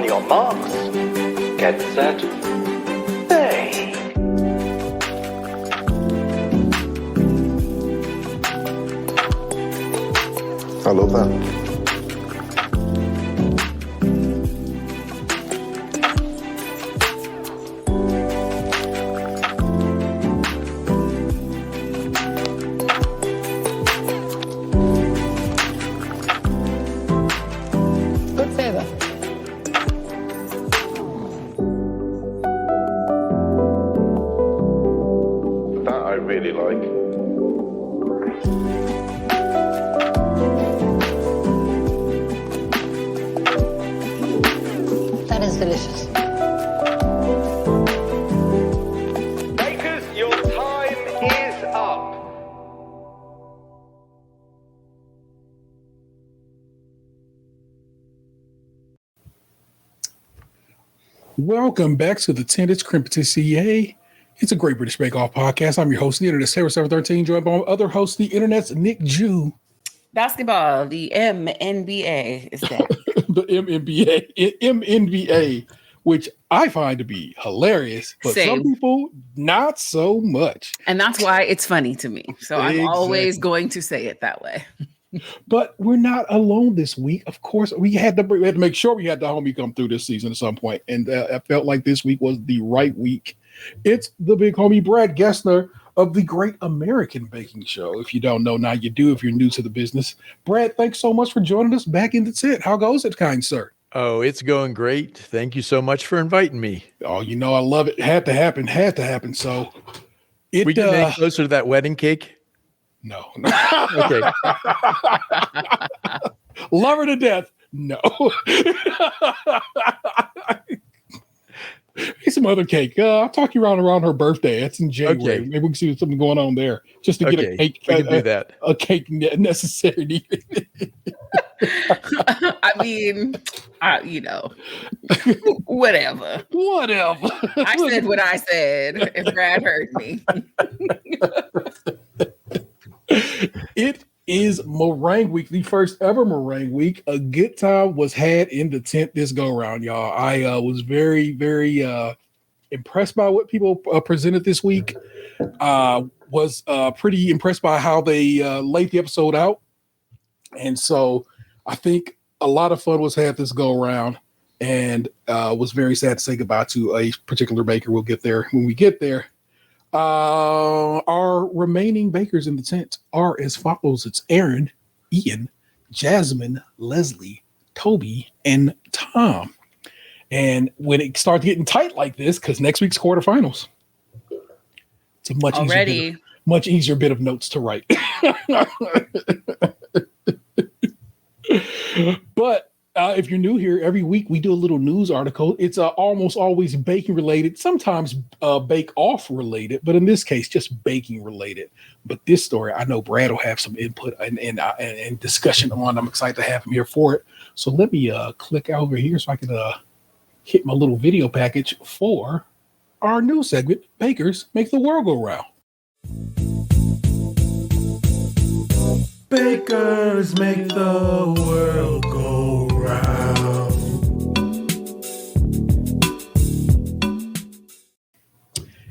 On your marks, get set, bake. I love that. Good flavor. That I really like. That is delicious. Bakers, your time is up. Welcome back to the 10. It's Krème Patisserie. It's a Great British Bake-Off podcast. I'm your host, the Internet, Sarah 713, joined by my other host, the Internet's Nick Jew. Basketball, the MNBA is that. The MNBA, which I find to be hilarious, but Same. some people not so much. And that's why it's funny to me. So I'm always Exactly. going to say it that way. But we're not alone this week. Of course, we had to make sure we had the homie come through this season at some point, and I felt like this week was the right week. It's the big homie Brad Gessner of the Great American Baking Show. If you don't know, now you do if you're new to the business. Brad, thanks so much for joining us back in the tent. How goes it, kind sir? Oh, it's going great. Thank you so much for inviting me. Oh, you know I love it. Had to happen. So it We getting any closer to that wedding cake? no. Okay. Love her to death. No. Here's some other cake. I'll talk you around her birthday. That's in January. Okay. Maybe we can see something going on there. Just to get a Okay. cake. We can do that. A cake necessary. I mean, whatever. Whatever. I said what I said, and Brad heard me. It is Meringue Week, the first ever Meringue Week. A good time was had in the tent this go round, y'all. I was very, very impressed by what people presented this week. Was pretty impressed by how they laid the episode out. And so I think a lot of fun was had this go around, and was very sad to say goodbye to a particular baker. We'll get there when we get there. Our remaining bakers in the tent are as follows. It's Aaron, Ian, Jasmine, Leslie, Toby, and Tom. And when it starts getting tight like this, because next week's quarterfinals, it's a much easier bit of notes to write. But if you're new here, every week we do a little news article. It's almost always baking related, sometimes bake off related, but in this case, just baking related. But this story, I know Brad will have some input and discussion on. I'm excited to have him here for it. So let me click over here so I can hit my little video package for our new segment, Bakers Make the World Go Round. Bakers make the world go round.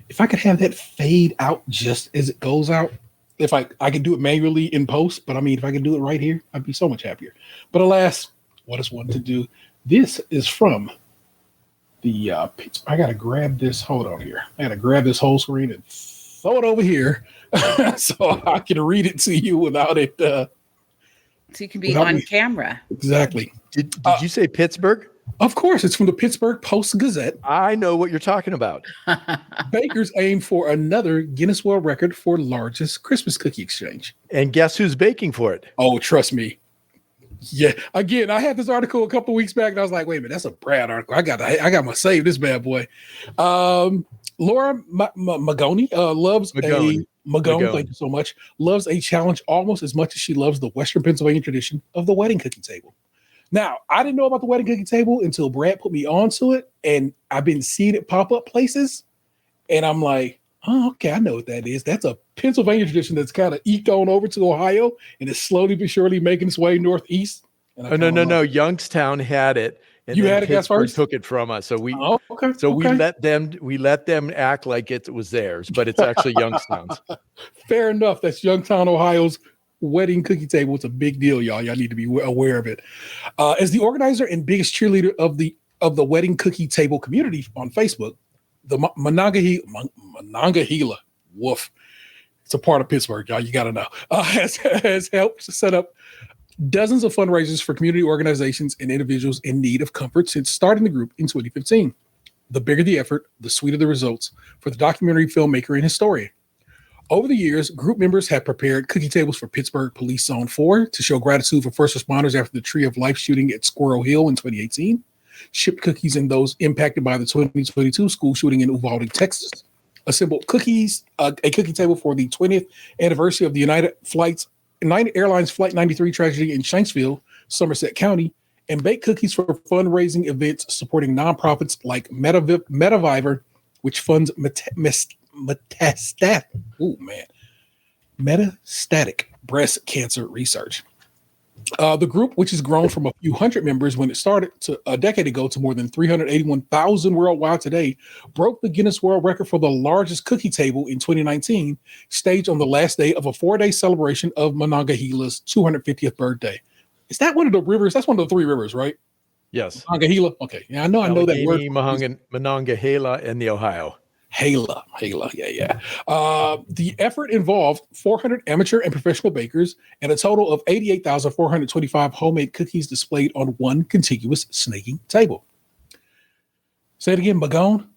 If I could have that fade out just as it goes out, if I could do it manually in post, but I mean, if I could do it right here, I'd be so much happier. But alas, what is one to do? This is from the I gotta grab this. Hold on here. I gotta grab this whole screen and throw it over here so I can read it to you without it. So you can be on camera. Exactly. Did you say Pittsburgh? Of course, it's from the Pittsburgh Post-Gazette. I know what you're talking about. Bakers aim for another Guinness World Record for largest Christmas cookie exchange. And guess who's baking for it? Oh, trust me. Yeah. Again, I had this article a couple of weeks back, and I was like, wait a minute, that's a Brad article. I got to save this bad boy. Laura Magoni loves Magone, thank you so much. Loves a challenge almost as much as she loves the Western Pennsylvania tradition of the wedding cookie table. Now, I didn't know about the wedding cookie table until Brad put me onto it, and I've been seeing it pop up places, and I'm like, oh, okay, I know what that is. That's a Pennsylvania tradition that's kind of eked on over to Ohio, and it's slowly but surely making its way northeast. Oh, no. Youngstown had it, And You then had it, guys, Pittsburgh first? took it from us. So we Okay. we let them act like it was theirs, but it's actually Youngstown's. Fair enough. That's Youngstown, Ohio's wedding cookie table. It's a big deal, y'all. Y'all need to be aware of it. As the organizer and biggest cheerleader of the wedding cookie table community on Facebook, the Monongahela, woof. It's a part of Pittsburgh, y'all. You got to know. Has helped set up dozens of fundraisers for community organizations and individuals in need of comfort since starting the group in 2015. The bigger the effort, the sweeter the results for the documentary filmmaker and historian. Over the years, group members have prepared cookie tables for Pittsburgh Police Zone 4 to show gratitude for first responders after the Tree of Life shooting at Squirrel Hill in 2018, shipped cookies in those impacted by the 2022 school shooting in Uvalde, Texas, assembled a cookie table for the 20th anniversary of the United Airlines Flight 93 tragedy in Shanksville, Somerset County, and baked cookies for fundraising events supporting nonprofits like Metaviver, which funds metastatic breast cancer research. The group, which has grown from a few hundred members when it started a decade ago to more than 381,000 worldwide today, broke the Guinness World Record for the largest cookie table in 2019, staged on the last day of a 4-day celebration of Monongahela's 250th birthday. Is that one of the rivers? That's one of the 3 rivers, right? Yes. Monongahela. Okay. Yeah, I know that word. Monongahela, and the Ohio. Hela, yeah. The effort involved 400 amateur and professional bakers and a total of 88,425 homemade cookies displayed on one contiguous snaking table. Say it again, Magone?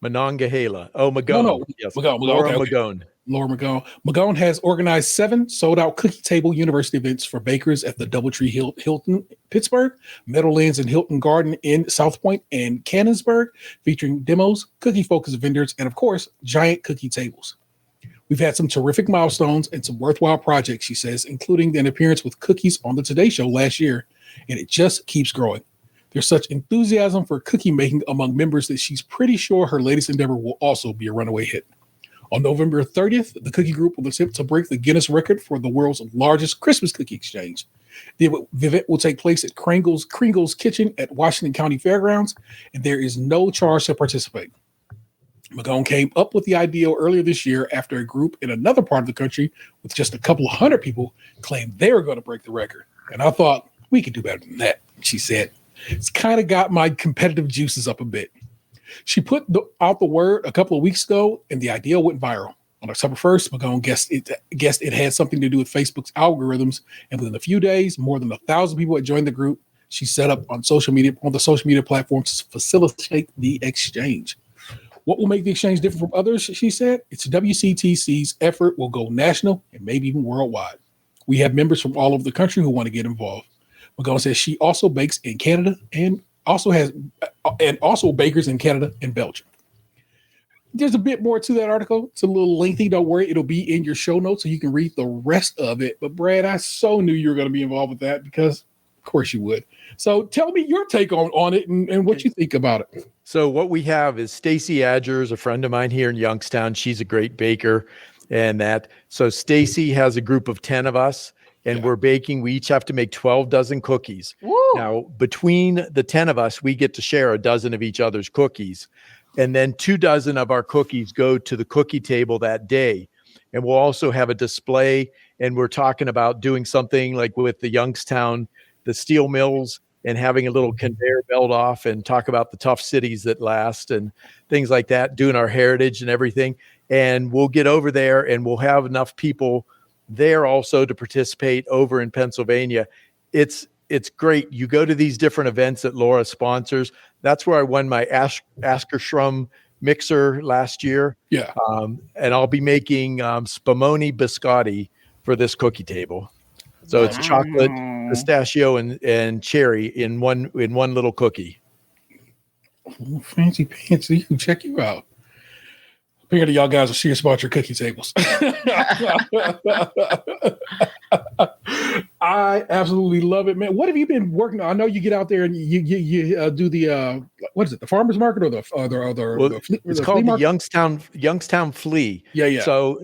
Monongahela. Oh, Magone. No. Yes. Magone. Laura Okay. Magone. Laura Magone. Magone has organized 7 sold-out cookie table university events for bakers at the Doubletree Hilton, Pittsburgh, Meadowlands and Hilton Garden in South Point and Cannonsburg, featuring demos, cookie-focused vendors, and, of course, giant cookie tables. We've had some terrific milestones and some worthwhile projects, she says, including an appearance with cookies on the Today Show last year, and it just keeps growing. There's such enthusiasm for cookie making among members that she's pretty sure her latest endeavor will also be a runaway hit. On November 30th, the cookie group will attempt to break the Guinness record for the world's largest Christmas cookie exchange. The event will take place at Kringle's Kitchen at Washington County Fairgrounds, and there is no charge to participate. Magone came up with the idea earlier this year after a group in another part of the country with just a couple of hundred people claimed they were going to break the record. And I thought, we could do better than that, she said. It's kind of got my competitive juices up a bit. She put out the word a couple of weeks ago, and the idea went viral. On October 1st, Magone guessed it had something to do with Facebook's algorithms, and within a few days, more than 1,000 people had joined the group. She set up on the social media platforms to facilitate the exchange. What will make the exchange different from others, she said? It's WCTC's effort will go national and maybe even worldwide. We have members from all over the country who want to get involved. Magone says she also bakes in Canada and also bakers in Canada and Belgium. There's a bit more to that article. It's a little lengthy. Don't worry. It'll be in your show notes so you can read the rest of it. But Brad, I so knew you were going to be involved with that because of course you would. So tell me your take on it and what you think about it. So what we have is Stacy Adgers, a friend of mine here in Youngstown. She's a great baker. So Stacy has a group of 10 of us. And we're baking. We each have to make 12 dozen cookies. Woo! Now, between the 10 of us, we get to share a dozen of each other's cookies. And then 2 dozen of our cookies go to the cookie table that day. And we'll also have a display. And we're talking about doing something like with the Youngstown, the steel mills, and having a little conveyor belt off and talk about the tough cities that last and things like that, doing our heritage and everything. And we'll get over there and we'll have enough people there also to participate over in Pennsylvania. It's great. You go to these different events that Laura sponsors. That's where I won my Askerstrom mixer last year. Yeah. And I'll be making spumoni biscotti for this cookie table. So it's chocolate, pistachio, and cherry in one little cookie. Ooh, fancy pants. You can check you out. Apparently, y'all guys are serious about your cookie tables. I absolutely love it, man. What have you been working on? I know you get out there and you do the what is it? The farmers market or the it's called the Youngstown Flea. Yeah. So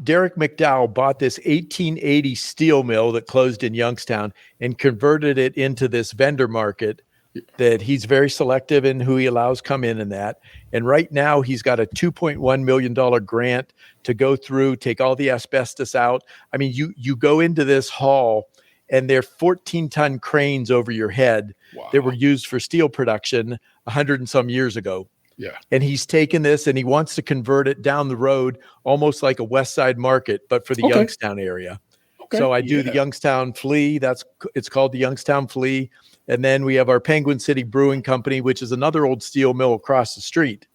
Derek McDowell bought this 1880 steel mill that closed in Youngstown and converted it into this vendor market that he's very selective in who he allows come in and that. And right now he's got a $2.1 million grant to go through, take all the asbestos out. I mean, you go into this hall and they're 14-ton cranes over your head that were used for steel production 100 and some years ago. Yeah. And he's taken this and he wants to convert it down the road, almost like a West Side Market, but for the Youngstown area. Okay. So I do the Youngstown Flea. It's called the Youngstown Flea. And then we have our Penguin City Brewing Company, which is another old steel mill across the street.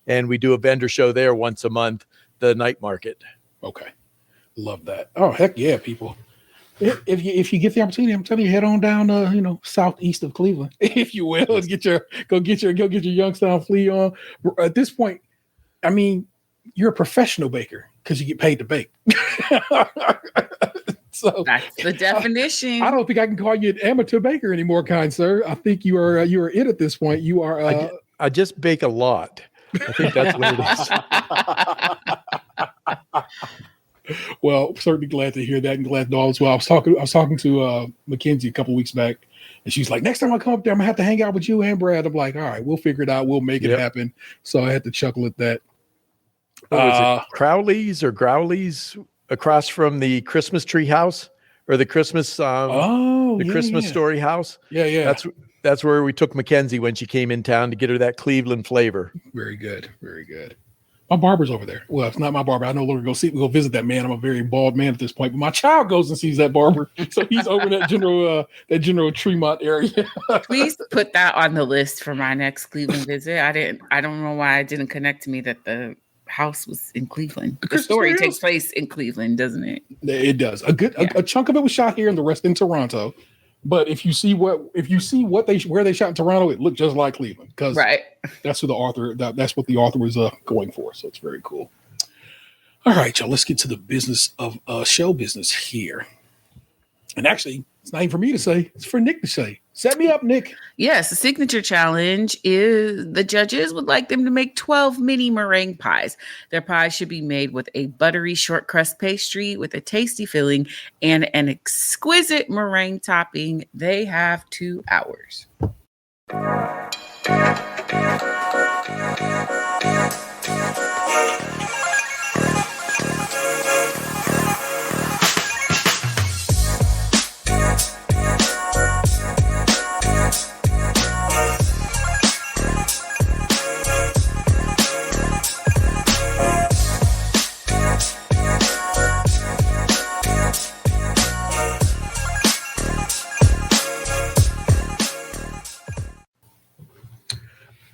And we do a vendor show there once a month, the night market. Okay. Love that. Oh, heck yeah, people. If you get the opportunity, I'm telling you, head on down, southeast of Cleveland, if you will, and go get your Youngstown Flea on. At this point, I mean, you're a professional baker because you get paid to bake. So that's the definition. I don't think I can call you an amateur baker anymore, kind sir. I think you are it at this point. You are. I just bake a lot. I think that's what it is. Well, certainly glad to hear that, and glad to know as well. I was talking to Mackenzie a couple of weeks back, and she's like, "Next time I come up there, I'm gonna have to hang out with you and Brad." I'm like, "All right, we'll figure it out. We'll make it happen." So I had to chuckle at that. Is it Crowley's or Growley's across from the Christmas tree house or the Christmas Christmas story house? Yeah. That's where we took Mackenzie when she came in town to get her that Cleveland flavor. Very good. Very good. My barber's over there. Well, it's not my barber. I no longer go visit that man. I'm a very bald man at this point, but my child goes and sees that barber. So he's over in that general Tremont area. Please put that on the list for my next Cleveland visit. I don't know why it didn't connect to me that the house was in Cleveland. The story takes place in Cleveland, doesn't it? It does. A chunk of it was shot here and the rest in Toronto. But if you see where they shot in Toronto, it looked just like Cleveland because that's who the author that's what the author was going for. So it's very cool. All right, y'all. Let's get to the business of show business here. And actually, it's not even for me to say; it's for Nick to say. Set me up, Nick. Yes, the signature challenge is the judges would like them to make 12 mini meringue pies. Their pies should be made with a buttery short crust pastry with a tasty filling and an exquisite meringue topping. They have 2 hours.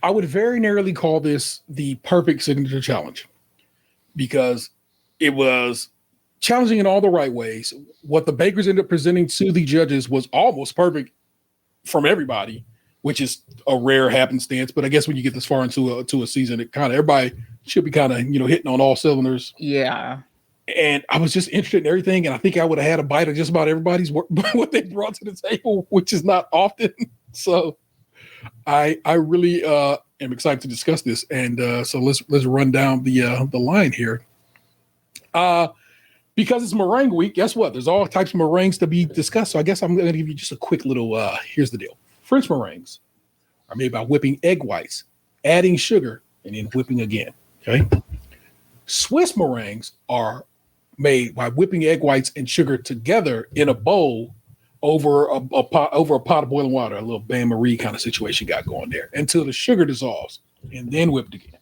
I would very narrowly call this the perfect signature challenge because it was challenging in all the right ways. What the bakers ended up presenting to the judges was almost perfect from everybody, which is a rare happenstance. But I guess when you get this far into a season, it kind of everybody should be kind of hitting on all cylinders. Yeah. And I was just interested in everything, and I think I would have had a bite of just about everybody's work, what they brought to the table, which is not often. So I really am excited to discuss this, and so let's run down the line here. Because it's meringue week, guess what? There's all types of meringues to be discussed. So I guess I'm going to give you just a quick little. Here's the deal: French meringues are made by whipping egg whites, adding sugar, and then whipping again. Okay. Swiss meringues are made by whipping egg whites and sugar together in a bowl over a pot of boiling water, a little bain marie kind of situation got going there until the sugar dissolves and then whipped again.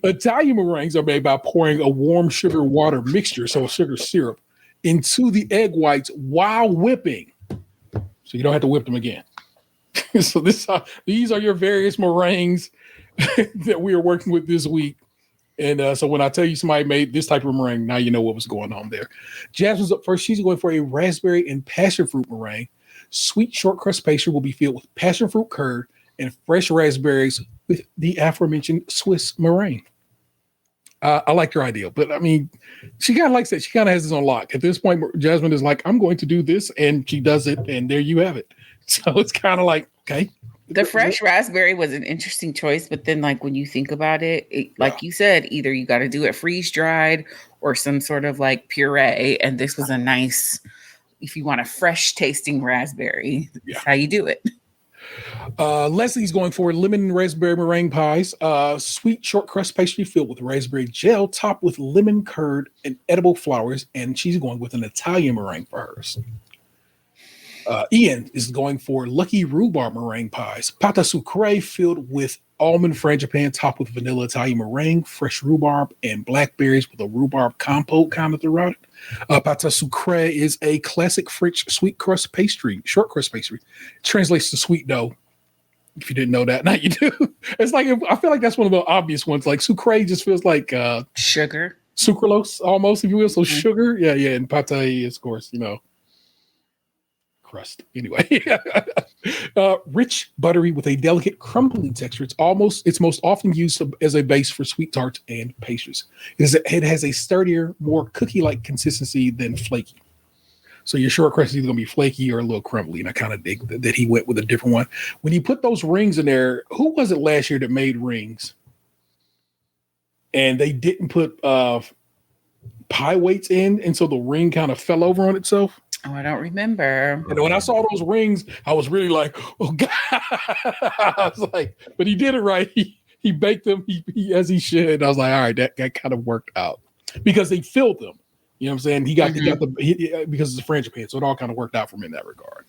Italian meringues are made by pouring a warm sugar water mixture, so a sugar syrup, into the egg whites while whipping. So you don't have to whip them again. So these are your various meringues that we are working with this week. And so when I tell you somebody made this type of meringue, now you know what was going on there. Jasmine's up first. She's going for a raspberry and passion fruit meringue. Sweet short crust pastry will be filled with passion fruit curd and fresh raspberries with the aforementioned Swiss meringue. I like your idea, but I mean, she kind of likes it. She kind of has this on lock. At this point, Jasmine is like, I'm going to do this, and she does it, and there you have it. So it's kind of like, okay. The fresh raspberry was an interesting choice, but then like when you think about it, like you said, either you got to do it freeze dried or some sort of like puree. And this was a nice, if you want a fresh tasting raspberry, that's how you do it. Leslie's going for lemon and raspberry meringue pies. Sweet short crust pastry filled with raspberry gel, topped with lemon curd and edible flowers. And she's going with an Italian meringue for hers. Ian is going for lucky rhubarb meringue pies. Pâte à sucre filled with almond frangipane, topped with vanilla Italian meringue, fresh rhubarb, and blackberries with a rhubarb compote kind of throughout it. Pâte à sucre is a classic French sweet crust pastry, short crust pastry. It translates to sweet dough. If you didn't know that, now you do. It's like, I feel like that's one of the obvious ones. Like sucre just feels like sugar, sucralose almost, if you will. So sugar, yeah. And pâte is, of course, crust. Anyway, rich, buttery with a delicate crumbly texture. It's most often used as a base for sweet tarts and pastries. It has a sturdier, more cookie-like consistency than flaky. So your short crust is either going to be flaky or a little crumbly. And I kind of dig that he went with a different one. When you put those rings in there, who was it last year that made rings? And they didn't put pie weights in. And so the ring kind of fell over on itself. Oh, I don't remember. And when I saw those rings, I was really like, oh, God. I was like, but he did it right. He baked them he as he should. And I was like, all right, that kind of worked out. Because they filled them. You know what I'm saying? He got because it's a frangipane, so it all kind of worked out for him in that regard.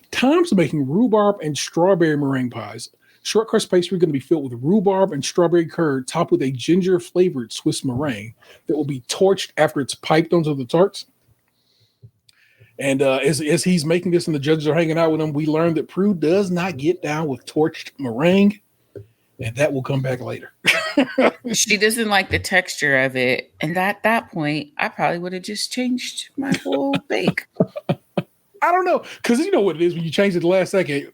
Tom's making rhubarb and strawberry meringue pies. Short crust pastry going to be filled with rhubarb and strawberry curd, topped with a ginger flavored Swiss meringue that will be torched after it's piped onto the tarts. And as he's making this and the judges are hanging out with him, we learned that Prue does not get down with torched meringue, and that will come back later. She doesn't like the texture of it. And at that point, I probably would have just changed my whole bake. I don't know. Because you know what it is when you change it the last second,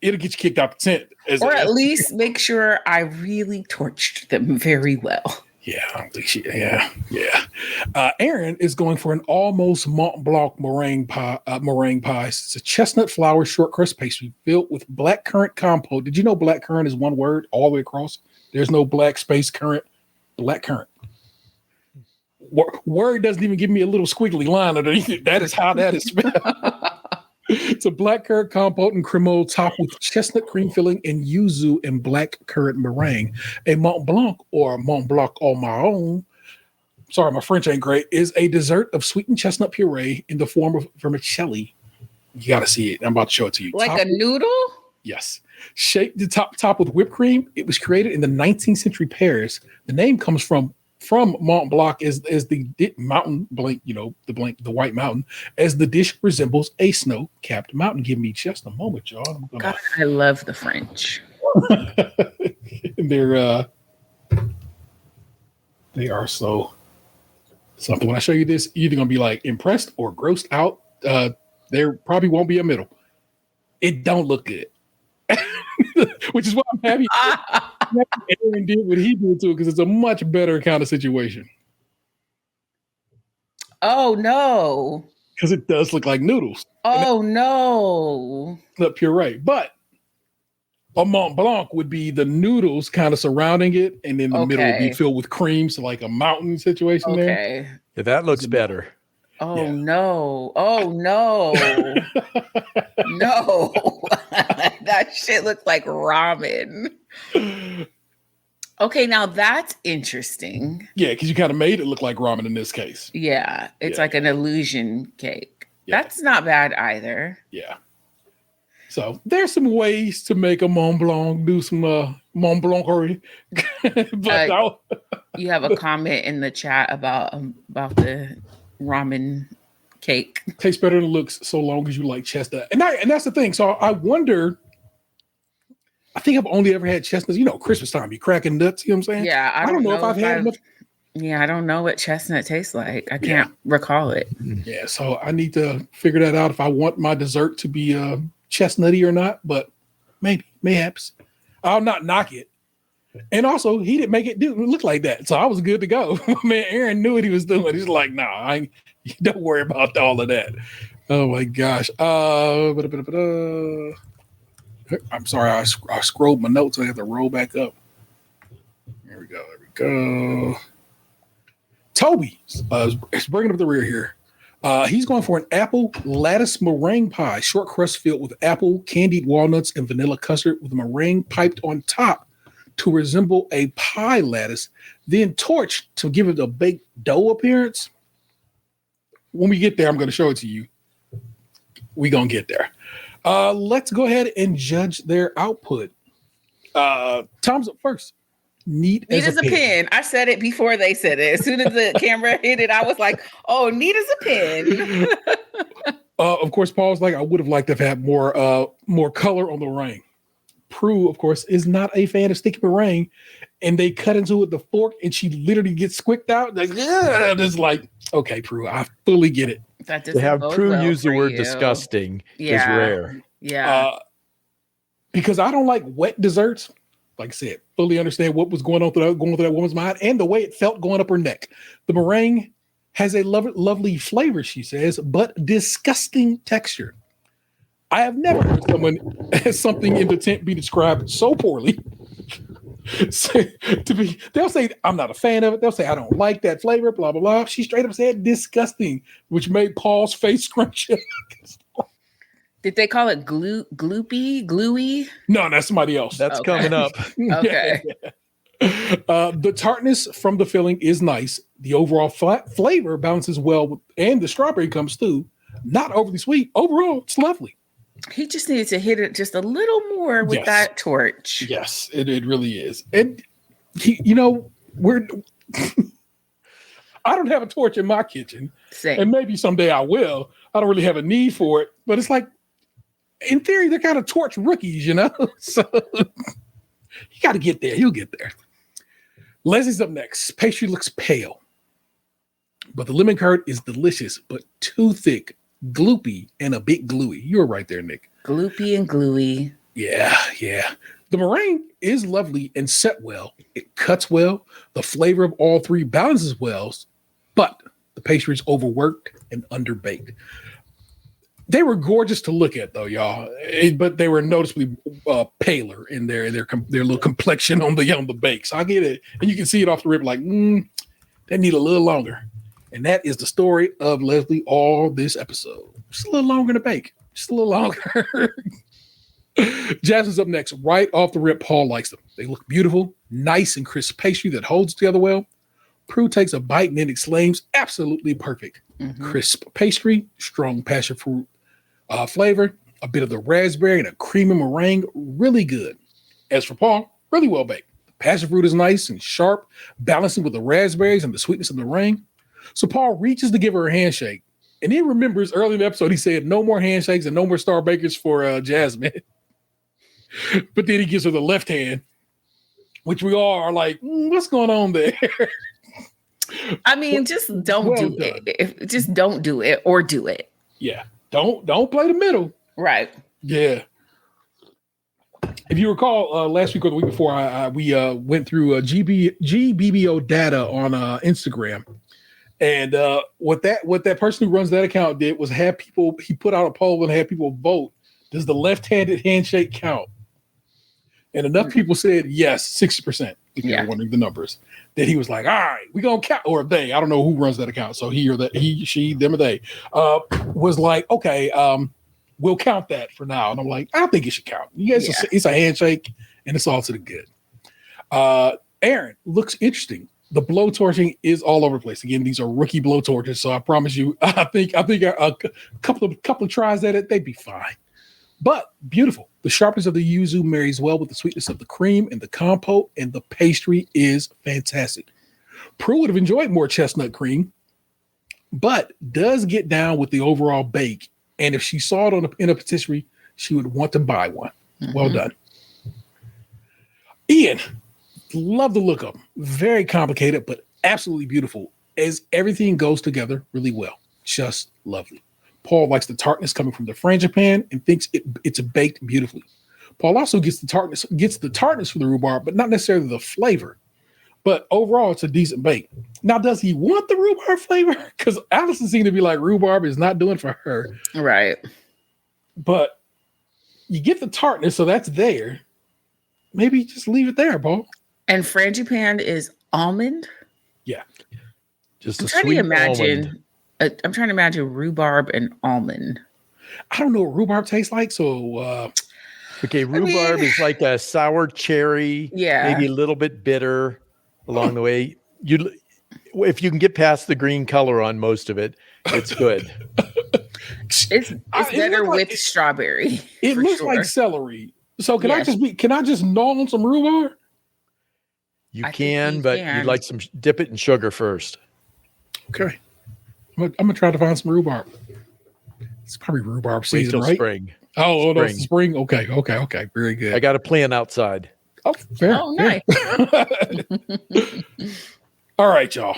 it'll get you kicked out the tent. Or at least make sure I really torched them very well. Yeah, I don't think she. Yeah. Aaron is going for an almost Mont Blanc meringue pie. It's a chestnut flour short crust pastry filled with black currant compote. Did you know black currant is one word all the way across? There's no black space currant. Black currant. Word doesn't even give me a little squiggly line underneath it. That is how that is spelled. It's a black currant compote and cremole topped with chestnut cream filling and yuzu and black currant meringue. A Mont Blanc or Mont Blanc au marron, sorry, my French ain't great, is a dessert of sweetened chestnut puree in the form of vermicelli. You got to see it. I'm about to show it to you. Like a noodle? Yes. Shaped the top with whipped cream. It was created in the 19th century Paris. The name comes from Mont Blanc as the mountain blank, the white mountain, as the dish resembles a snow-capped mountain. Give me just a moment, y'all. God, I love the French. They are so something. When I show you this, you're either gonna be like impressed or grossed out. There probably won't be a middle. It don't look good. Which is why I'm happy Aaron did what he did too, because it's a much better kind of situation. Oh no. Because it does look like noodles. Oh no. Not puree. But a Mont Blanc would be the noodles kind of surrounding it, and then the middle would be filled with cream. So like a mountain situation there. Yeah, that looks better. Oh no. Oh no. No. That shit looks like ramen. Okay, now that's interesting. Yeah, because you kind of made it look like ramen in this case. Yeah, it's like an illusion cake. Yeah. That's not bad either. Yeah. So there's some ways to make a Mont Blanc, do some Mont Blanc. But you have a comment in the chat about the ramen cake. Tastes better than it looks so long as you like chestnut. And that's the thing. So I wonder, I think I've only ever had chestnuts, Christmas time, you cracking nuts, you know what I'm saying? Yeah, I don't know if I've had enough. Yeah, I don't know what chestnut tastes like. I can't recall it. Yeah, so I need to figure that out if I want my dessert to be chestnutty or not, but mayhaps. I'll not knock it. And also, he didn't make it look like that, so I was good to go. Man, Aaron knew what he was doing. He's like, "Nah, don't worry about all of that." Oh my gosh. I'm sorry, I scrolled my notes. I have to roll back up. There we go. Toby is bringing up the rear here. He's going for an apple lattice meringue pie, short crust filled with apple, candied walnuts, and vanilla custard with meringue piped on top to resemble a pie lattice, then torched to give it a baked dough appearance. When we get there, I'm going to show it to you. We're going to get there. Let's go ahead and judge their output. Tom's up first. Neat as a pin. I said it before they said it. As soon as the camera hit it, I was like, oh, neat as a pin. Of course, Paul's like, I would have liked to have had more color on the meringue. Prue, of course, is not a fan of sticky meringue, and they cut into it with the fork, and she literally gets squicked out. Like, yeah, it's like, okay, Prue, I fully get it. That To have Prue well use the word you. disgusting is rare. Yeah. Because I don't like wet desserts. Like I said, fully understand what was going through that woman's mind and the way it felt going up her neck. The meringue has a lovely flavor, she says, but disgusting texture. I have never heard someone has something in the tent be described so poorly. They'll say, I'm not a fan of it. They'll say, I don't like that flavor, blah, blah, blah. She straight up said disgusting, which made Paul's face scrunch. Did they call it gluey? No, that's somebody else. That's coming up. Okay. The tartness from the filling is nice. The overall flavor balances well, and the strawberry comes through. Not overly sweet. Overall, it's lovely. He just needs to hit it just a little more with that torch. Yes, it really is. And I don't have a torch in my kitchen. Same. And maybe someday I will. I don't really have a need for it, but it's like, in theory, they're kind of torch rookies, So you got to get there. You'll get there. Leslie's up next. Pastry looks pale, but the lemon curd is delicious, but too thick, gloopy, and a bit gluey. You're right there, Nick. Gloopy and gluey. Yeah. The meringue is lovely and set well. It cuts well. The flavor of all three balances well, but the pastry is overworked and underbaked. They were gorgeous to look at, though, y'all. But they were noticeably paler in their little complexion on the bake. So I get it, and you can see it off the rip. Like, they need a little longer, and that is the story of Leslie all this episode. Just a little longer to bake. Just a little longer. Jasmine's up next. Right off the rip, Paul likes them. They look beautiful, nice and crisp pastry that holds together well. Prue takes a bite and then exclaims, "Absolutely perfect." Mm-hmm. Crisp pastry, strong passion fruit flavor, a bit of the raspberry and a creamy meringue, really good. As for Paul, really well baked. The passion fruit is nice and sharp, balancing with the raspberries and the sweetness of the meringue. So Paul reaches to give her a handshake, and he remembers early in the episode he said no more handshakes and no more star bakers for Jasmine. But then he gives her the left hand, which we all are like, what's going on there? I mean, just don't do it. Just don't do it, or do it. Yeah. Don't play the middle. Right. Yeah. If you recall, last week or the week before, we went through GBBO data on Instagram, and what that person who runs that account did was have people. He put out a poll and had people vote. Does the left-handed handshake count? And enough people said yes, 60%. If you're wondering the numbers, that he was like, all right, we're gonna count, or they, I don't know who runs that account. So he, she, them, or they was like, okay, we'll count that for now. And I'm like, I think it should count. Yes, it's a handshake and it's all to the good. Aaron looks interesting. The blowtorching is all over the place. Again, these are rookie blowtorches. So I promise you, I think a couple of tries at it, they'd be fine. But beautiful. The sharpness of the yuzu marries well with the sweetness of the cream and the compote, and the pastry is fantastic. Prue would have enjoyed more chestnut cream, but does get down with the overall bake. And if she saw it in a patisserie, she would want to buy one. Mm-hmm. Well done. Ian, love the look of them. Very complicated, but absolutely beautiful, as everything goes together really well. Just lovely. Paul likes the tartness coming from the frangipane and thinks it's baked beautifully. Paul also gets the tartness from the rhubarb, but not necessarily the flavor. But overall, it's a decent bake. Now, does he want the rhubarb flavor? Because Allison seemed to be like, rhubarb is not doing for her. Right. But you get the tartness, so that's there. Maybe just leave it there, Paul. And frangipane is almond? Yeah. Just I'm a trying sweet to imagine. almond. I'm trying to imagine rhubarb and almond. I don't know what rhubarb tastes like, so Okay, rhubarb is like a sour cherry, Yeah. maybe a little bit bitter along the way. If you can get past the green color on most of it, it's good. It's better with strawberry. it for looks sure. like celery. So can Yes. I just gnaw on some rhubarb? You I think can, you but can. you'd like some dip it in sugar first. Okay. I'm gonna try to find some rhubarb. It's probably rhubarb Wait season, till right? spring. Oh, no, it's spring. Okay. Very good. I got a plant outside. Oh, fair. Oh, fair. All right, y'all.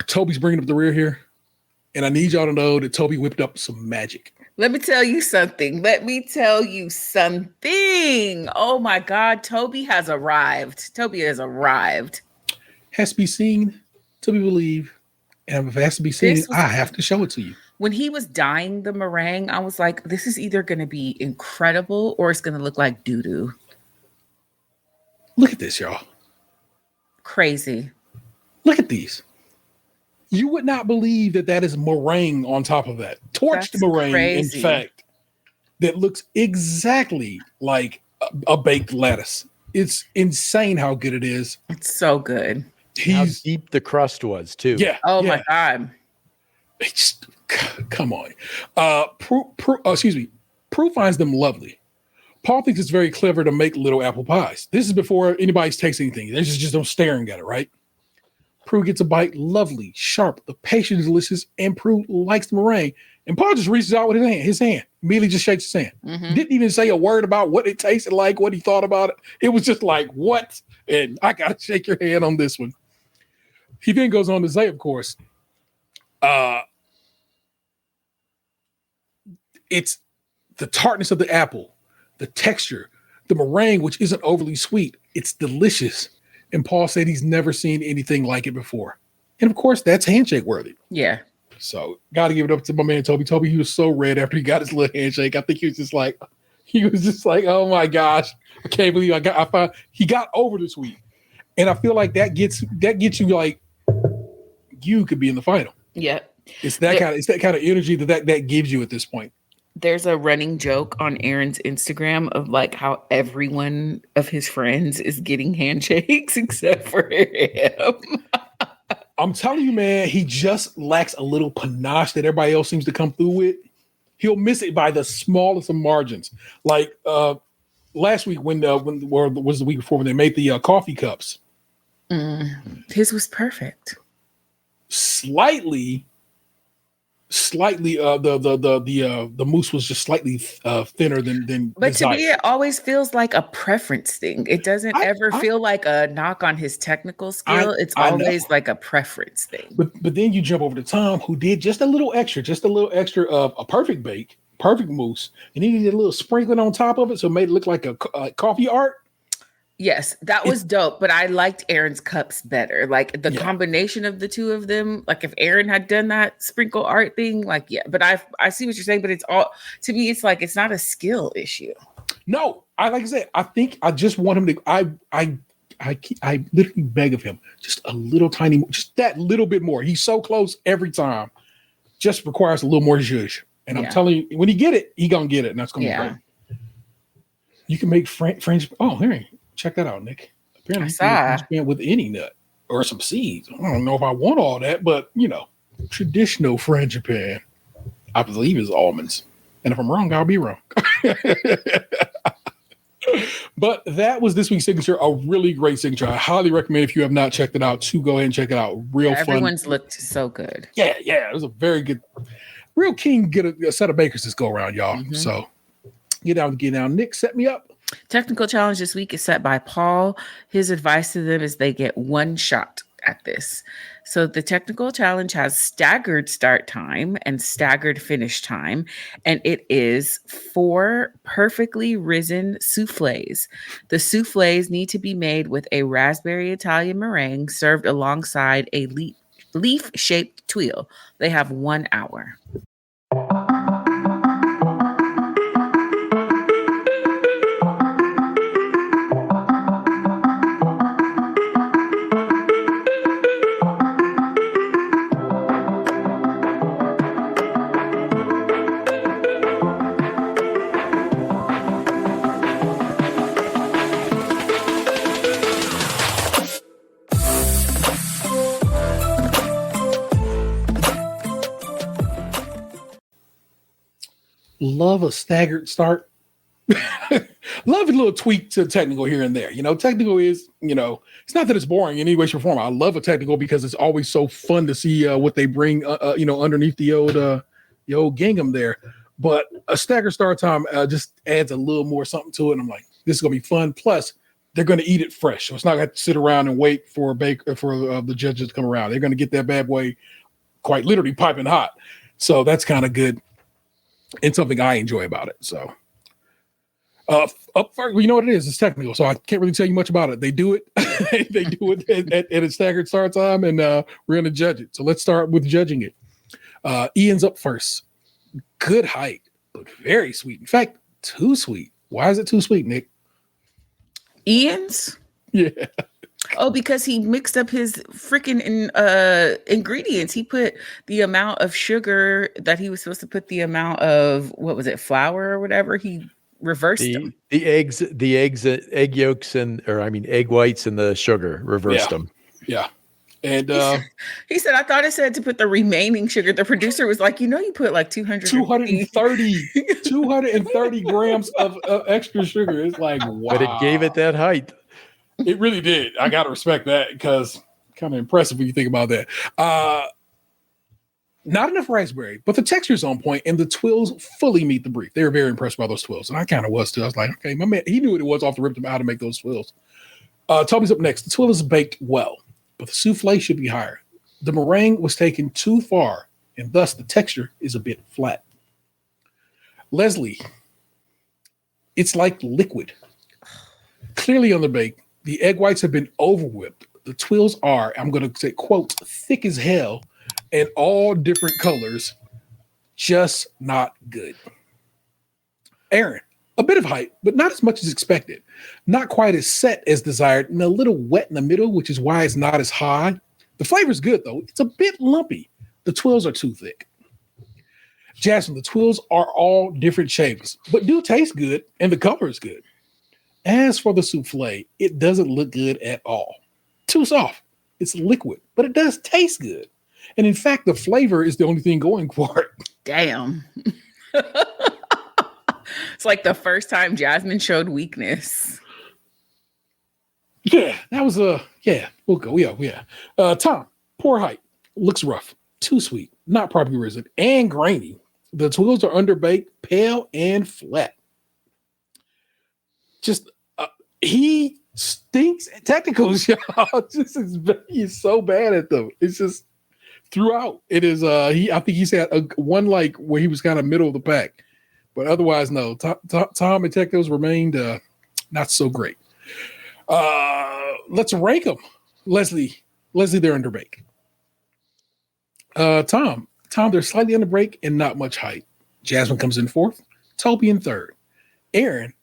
Toby's bringing up the rear here, and I need y'all to know that Toby whipped up some magic. Let me tell you something. Oh my God, Toby has arrived. Has to be seen to be believed, and if it has to be seen, I have to show it to you. When he was dyeing the meringue, I was like, this is either going to be incredible or it's going to look like doo-doo. Look at this, y'all. Crazy. Look at these. You would not believe that is meringue on top of that. Torched That's meringue, crazy. in fact, that looks exactly like a baked lettuce. It's insane how good it is. It's so good. How deep the crust was, too. Yeah. Oh yeah. my God. It's just, come on. Prue finds them lovely. Paul thinks it's very clever to make little apple pies. This is before anybody's tasting anything. They're just them staring at it, right? Prue gets a bite, lovely, sharp. The pastry is delicious, and Prue likes the meringue. And Paul just reaches out with his hand. Immediately just shakes his hand. Mm-hmm. Didn't even say a word about what it tasted like, what he thought about it. It was just like, what? And I got to shake your hand on this one. He then goes on to say, of course, it's the tartness of the apple, the texture, the meringue, which isn't overly sweet. It's delicious. And Paul said he's never seen anything like it before. And of course, that's handshake worthy. Yeah. So got to give it up to my man, Toby. Toby, he was so red after he got his little handshake. I think he was just like, oh my gosh, I can't believe he got over the sweet. And I feel like that gets you like, you could be in the final. Yeah. It's that kind of energy that gives you at this point. There's a running joke on Aaron's Instagram of like how everyone of his friends is getting handshakes except for him. I'm telling you, man, he just lacks a little panache that everybody else seems to come through with. He'll miss it by the smallest of margins. Like last week when was the week before when they made the coffee cups. His was perfect. Slightly the mousse was just slightly thinner than but to desired. me it always feels like a preference thing. It doesn't ever feel like a knock on his technical skill. It's always like a preference thing. But then you jump over to Tom, who did just a little extra of a perfect bake, perfect mousse, and then he did a little sprinkling on top of it, so it made it look like a coffee art. Yes, that was dope, but I liked Aaron's cups better. Like the combination of the two of them, like if Aaron had done that sprinkle art thing, like, yeah, but I see what you're saying, but it's all, to me, it's like, it's not a skill issue. No, like I said, I think I just want him to, I literally beg of him, just a little tiny, just that little bit more. He's so close every time, just requires a little more zhuzh. And I'm telling you, when he get it, he gonna get it, and that's gonna be great. You can make French, oh, here, check that out, Nick. Apparently, you can expand with any nut or some seeds. I don't know if I want all that, but traditional frangipane, I believe, is almonds. And if I'm wrong, I'll be wrong. But that was this week's signature, a really great signature. I highly recommend, if you have not checked it out, to go ahead and check it out. Real fun. Everyone's looked so good. Yeah. It was a very good, real keen get a set of bakers this go around, y'all. Mm-hmm. So get down. Nick, set me up. Technical challenge this week is set by Paul. His advice to them is they get one shot at this. So the technical challenge has staggered start time and staggered finish time, and it is 4 perfectly risen souffles. The souffles need to be made with a raspberry Italian meringue served alongside a leaf-shaped tuile. They have 1 hour. love a staggered start. Love a little tweak to technical here and there. Technical is, it's not that it's boring in any way, shape, or form. I love a technical because it's always so fun to see what they bring, underneath the old gingham there. But a staggered start time just adds a little more something to it. And I'm like, this is gonna be fun. Plus, they're gonna eat it fresh, so it's not gonna have to sit around and wait for the judges to come around. They're gonna get that bad boy quite literally piping hot. So that's kind of good and something I enjoy about it. So. Up first, you know what it is? It's technical, so I can't really tell you much about it. They do it. They do it at a staggered start time, and we're going to judge it. So let's start with judging it. Ian's up first. Good height, but very sweet. In fact, too sweet. Why is it too sweet, Nick? Ian's? Yeah. Oh, because he mixed up his freaking ingredients. He put the amount of sugar that he was supposed to put the amount of, what was it, flour or whatever. He reversed them. The eggs, egg yolks, egg whites and the sugar, reversed them. Yeah. And he said, I thought it said to put the remaining sugar. The producer was like, you put like 230 grams of extra sugar. It's like, wow. But it gave it that height. It really did. I got to respect that because kind of impressive when you think about that. Not enough raspberry, but the texture is on point, and the twills fully meet the brief. They were very impressed by those twills, and I kind of was too. I was like, okay, my man, he knew what it was off the rip to how to make those twills. Toby's up next. The twill is baked well, but the souffle should be higher. The meringue was taken too far, and thus the texture is a bit flat. Leslie, it's like liquid. Clearly on the bake, the egg whites have been over whipped. The twills are, I'm going to say, quote, thick as hell, and all different colors, just not good. Aaron, a bit of height, but not as much as expected. Not quite as set as desired, and a little wet in the middle, which is why it's not as high. The flavor's good, though. It's a bit lumpy. The twills are too thick. Jasmine, the twills are all different shapes, but do taste good, and the color is good. As for the souffle, it doesn't look good at all. Too soft. It's liquid, but it does taste good. And in fact, the flavor is the only thing going for it. Damn. It's like the first time Jasmine showed weakness. Yeah, that was we'll go. Yeah. Tom, poor height. Looks rough. Too sweet. Not properly risen. And grainy. The twills are underbaked, pale, and flat. Just, he stinks at technicals, y'all. He's so bad at them. It's just, throughout, it is. I think he's had one like where he was kind of middle of the pack, but otherwise, no. Tom and Technos remained not so great. Let's rank them. Leslie, they're underbake. Tom, they're slightly underbake and not much height. Jasmine comes in fourth. Toby in third. Aaron,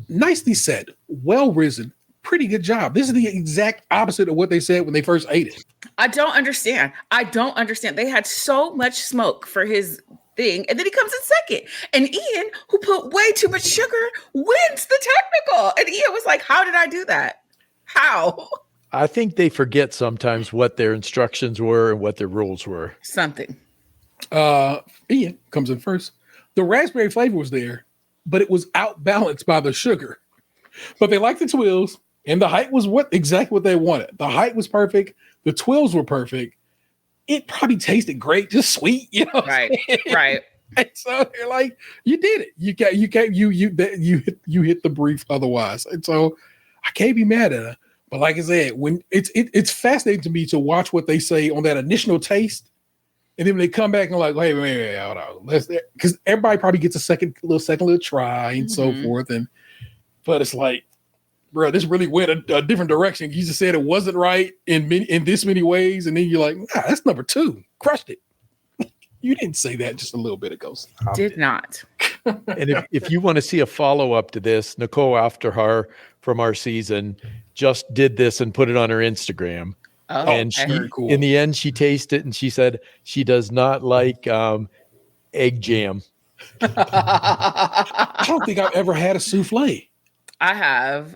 nicely set, well risen. Pretty good job. This is the exact opposite of what they said when they first ate it. I don't understand. They had so much smoke for his thing, and then he comes in second. And Ian, who put way too much sugar, wins the technical. And Ian was like, how did I do that? How? I think they forget sometimes what their instructions were and what their rules were. Something. Ian comes in first. The raspberry flavor was there, but it was outbalanced by the sugar. But they liked the twills. And the height was exactly what they wanted. The height was perfect. The twills were perfect. It probably tasted great, just sweet, Right. And so they're like, you did it. You hit the brief otherwise. And so I can't be mad at her. But like I said, when it's fascinating to me to watch what they say on that initial taste, and then when they come back and like, wait, hold on, because everybody probably gets a second little try and so forth, but it's like, bro, this really went a different direction. You just said it wasn't right in this many ways, and then you're like, nah, that's number 2. Crushed it. You didn't say that just a little bit ago. Did not. And if you want to see a follow-up to this, Nicole Afterhar from our season just did this and put it on her Instagram. Oh, and cool. In the end, she tasted it, and she said she does not like egg jam. I don't think I've ever had a souffle. I have,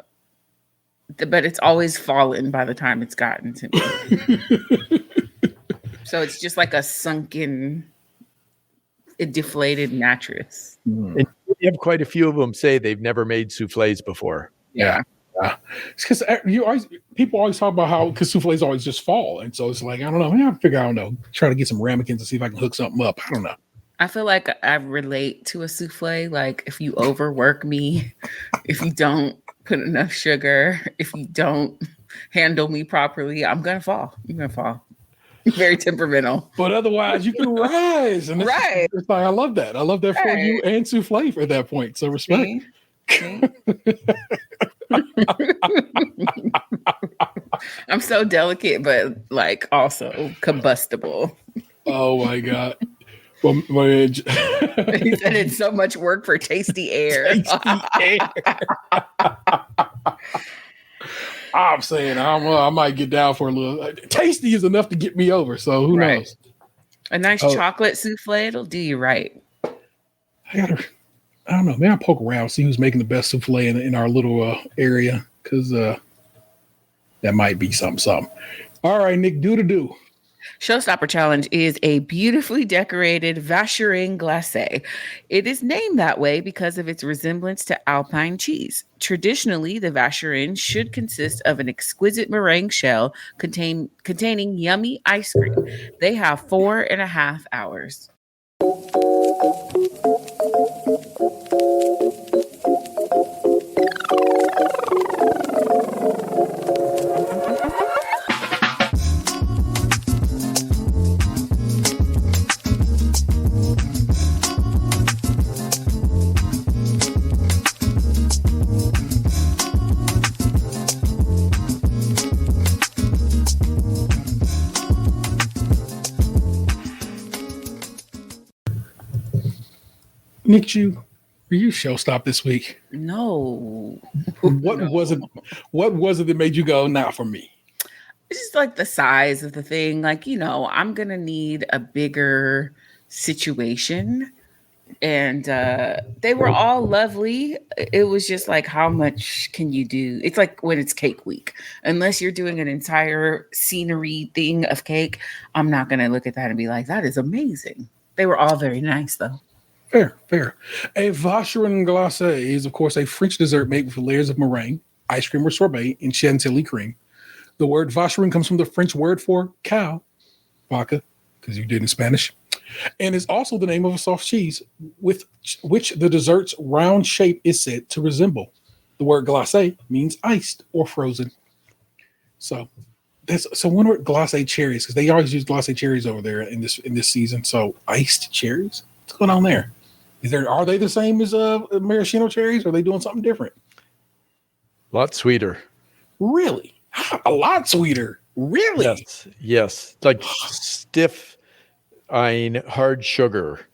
but it's always fallen by the time it's gotten to me. So it's just like a sunken a deflated mattress. And you have quite a few of them say they've never made souffles before. Yeah. It's because people always talk about how because souffles always just fall, and so it's like I don't know. I don't know. Try to get some ramekins to see if I can hook something up. I don't know. I feel like I relate to a souffle. Like if you overwork me, if you don't put enough sugar, if you don't handle me properly, I'm gonna fall. You're gonna fall. Very temperamental. But otherwise, you can rise. And Right. It's like, I love that. I love that for you and souffle at that point. So respect. See? I'm so delicate, but like also combustible. Oh my God. Well, He said it's so much work for tasty air. I'm saying I might get down for a little. Tasty is enough to get me over. So who knows? A nice chocolate souffle, it'll do you right. I don't know. Man, I'll poke around, see who's making the best souffle in our little area, because that might be something. All right, Nick, do. Showstopper Challenge is a beautifully decorated Vacherin glacé. It is named that way because of its resemblance to Alpine cheese. Traditionally, the Vacherin should consist of an exquisite meringue shell containing yummy ice cream. They have 4.5 hours. Nick, were you showstopped this week? No. What was it? What was it that made you go, not for me? It's just like the size of the thing. Like, I'm going to need a bigger situation. And they were all lovely. It was just like, how much can you do? It's like when it's cake week. Unless you're doing an entire scenery thing of cake, I'm not going to look at that and be like, that is amazing. They were all very nice, though. Fair. A Vacherin glacé is, of course, a French dessert made with layers of meringue, ice cream or sorbet, and chantilly cream. The word Vacherin comes from the French word for cow, vaca, because you did in Spanish, and is also the name of a soft cheese with which the dessert's round shape is said to resemble. The word glacé means iced or frozen. So wonder what glacé cherries, because they always use glacé cherries over there in this season. So iced cherries, what's going on there? Are they the same as maraschino cherries? Or are they doing something different? A lot sweeter. Really? A lot sweeter. Really? Yes. Like stiff, hard sugar.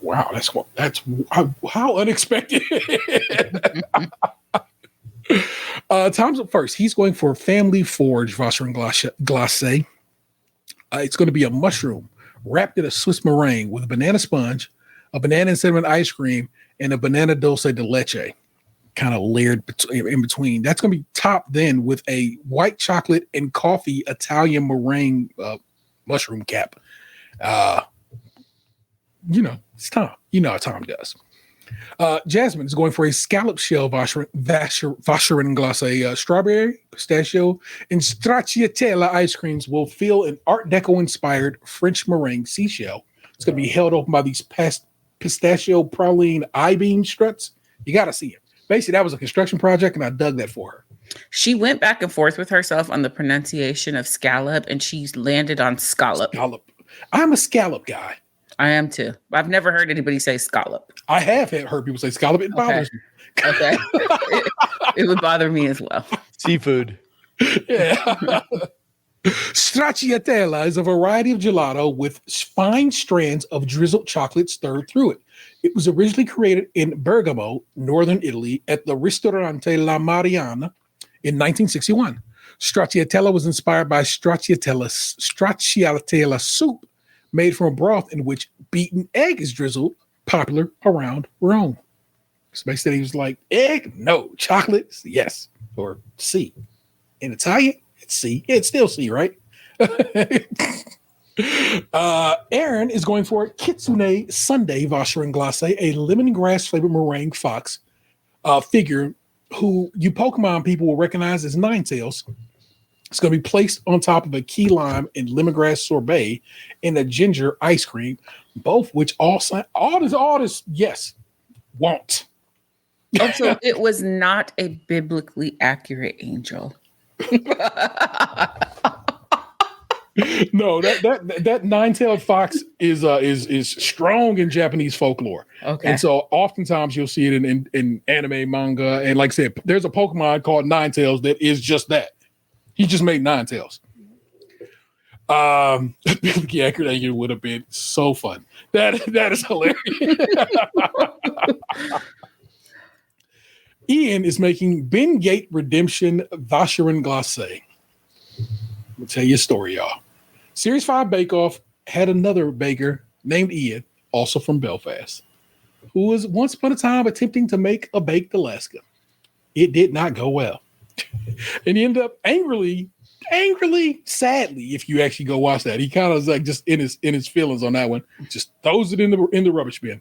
Wow, that's how unexpected. Tom's up first. He's going for Family Forge Vacherin glacé. It's going to be a mushroom wrapped in a Swiss meringue with a banana sponge, a banana and cinnamon ice cream, and a banana dulce de leche, kind of layered in between. That's going to be topped then with a white chocolate and coffee Italian meringue mushroom cap. It's Tom. You know how Tom does. Jasmine is going for a scallop shell Vacherin glacé. Strawberry, pistachio, and stracciatella ice creams will fill an Art Deco inspired French meringue seashell. It's going to be held open by these pistachio praline I-beam struts. You got to see it. Basically, that was a construction project, and I dug that for her. She went back and forth with herself on the pronunciation of scallop, and she's landed on scallop. I'm a scallop guy. I am too. I've never heard anybody say scallop. I have heard people say scallop. It bothers me. Okay. It would bother me as well. Seafood. Yeah. Stracciatella is a variety of gelato with fine strands of drizzled chocolate stirred through it. It was originally created in Bergamo, northern Italy, at the Ristorante La Mariana in 1961. Stracciatella was inspired by stracciatella soup, made from a broth in which beaten egg is drizzled, popular around Rome. So basically, he was like, egg? No. Chocolate? Yes. Or C. In Italian, it's C. It's still C, right? Aaron is going for Kitsune Sunday Vacherin Glacé, a lemongrass flavored meringue fox figure who you Pokemon people will recognize as Ninetales. It's going to be placed on top of a key lime and lemongrass sorbet and a ginger ice cream, both which all this, yes, won't. Also, it was not a biblically accurate angel. No, that nine-tailed fox is strong in Japanese folklore. Okay. And so oftentimes you'll see it in anime, manga, and like I said, there's a Pokemon called Ninetales that is just that. He just made Ninetales. Biblically accurate angel would have been so fun. That is hilarious. Ian is making Ben Gate Redemption Vacherin Glacé. Let me tell you a story, y'all. Series 5 Bake-Off had another baker named Ian, also from Belfast, who was once upon a time attempting to make a baked Alaska. It did not go well. And he ended up angrily, sadly, if you actually go watch that, he kind of was like just in his feelings on that one, just throws it in the rubbish bin.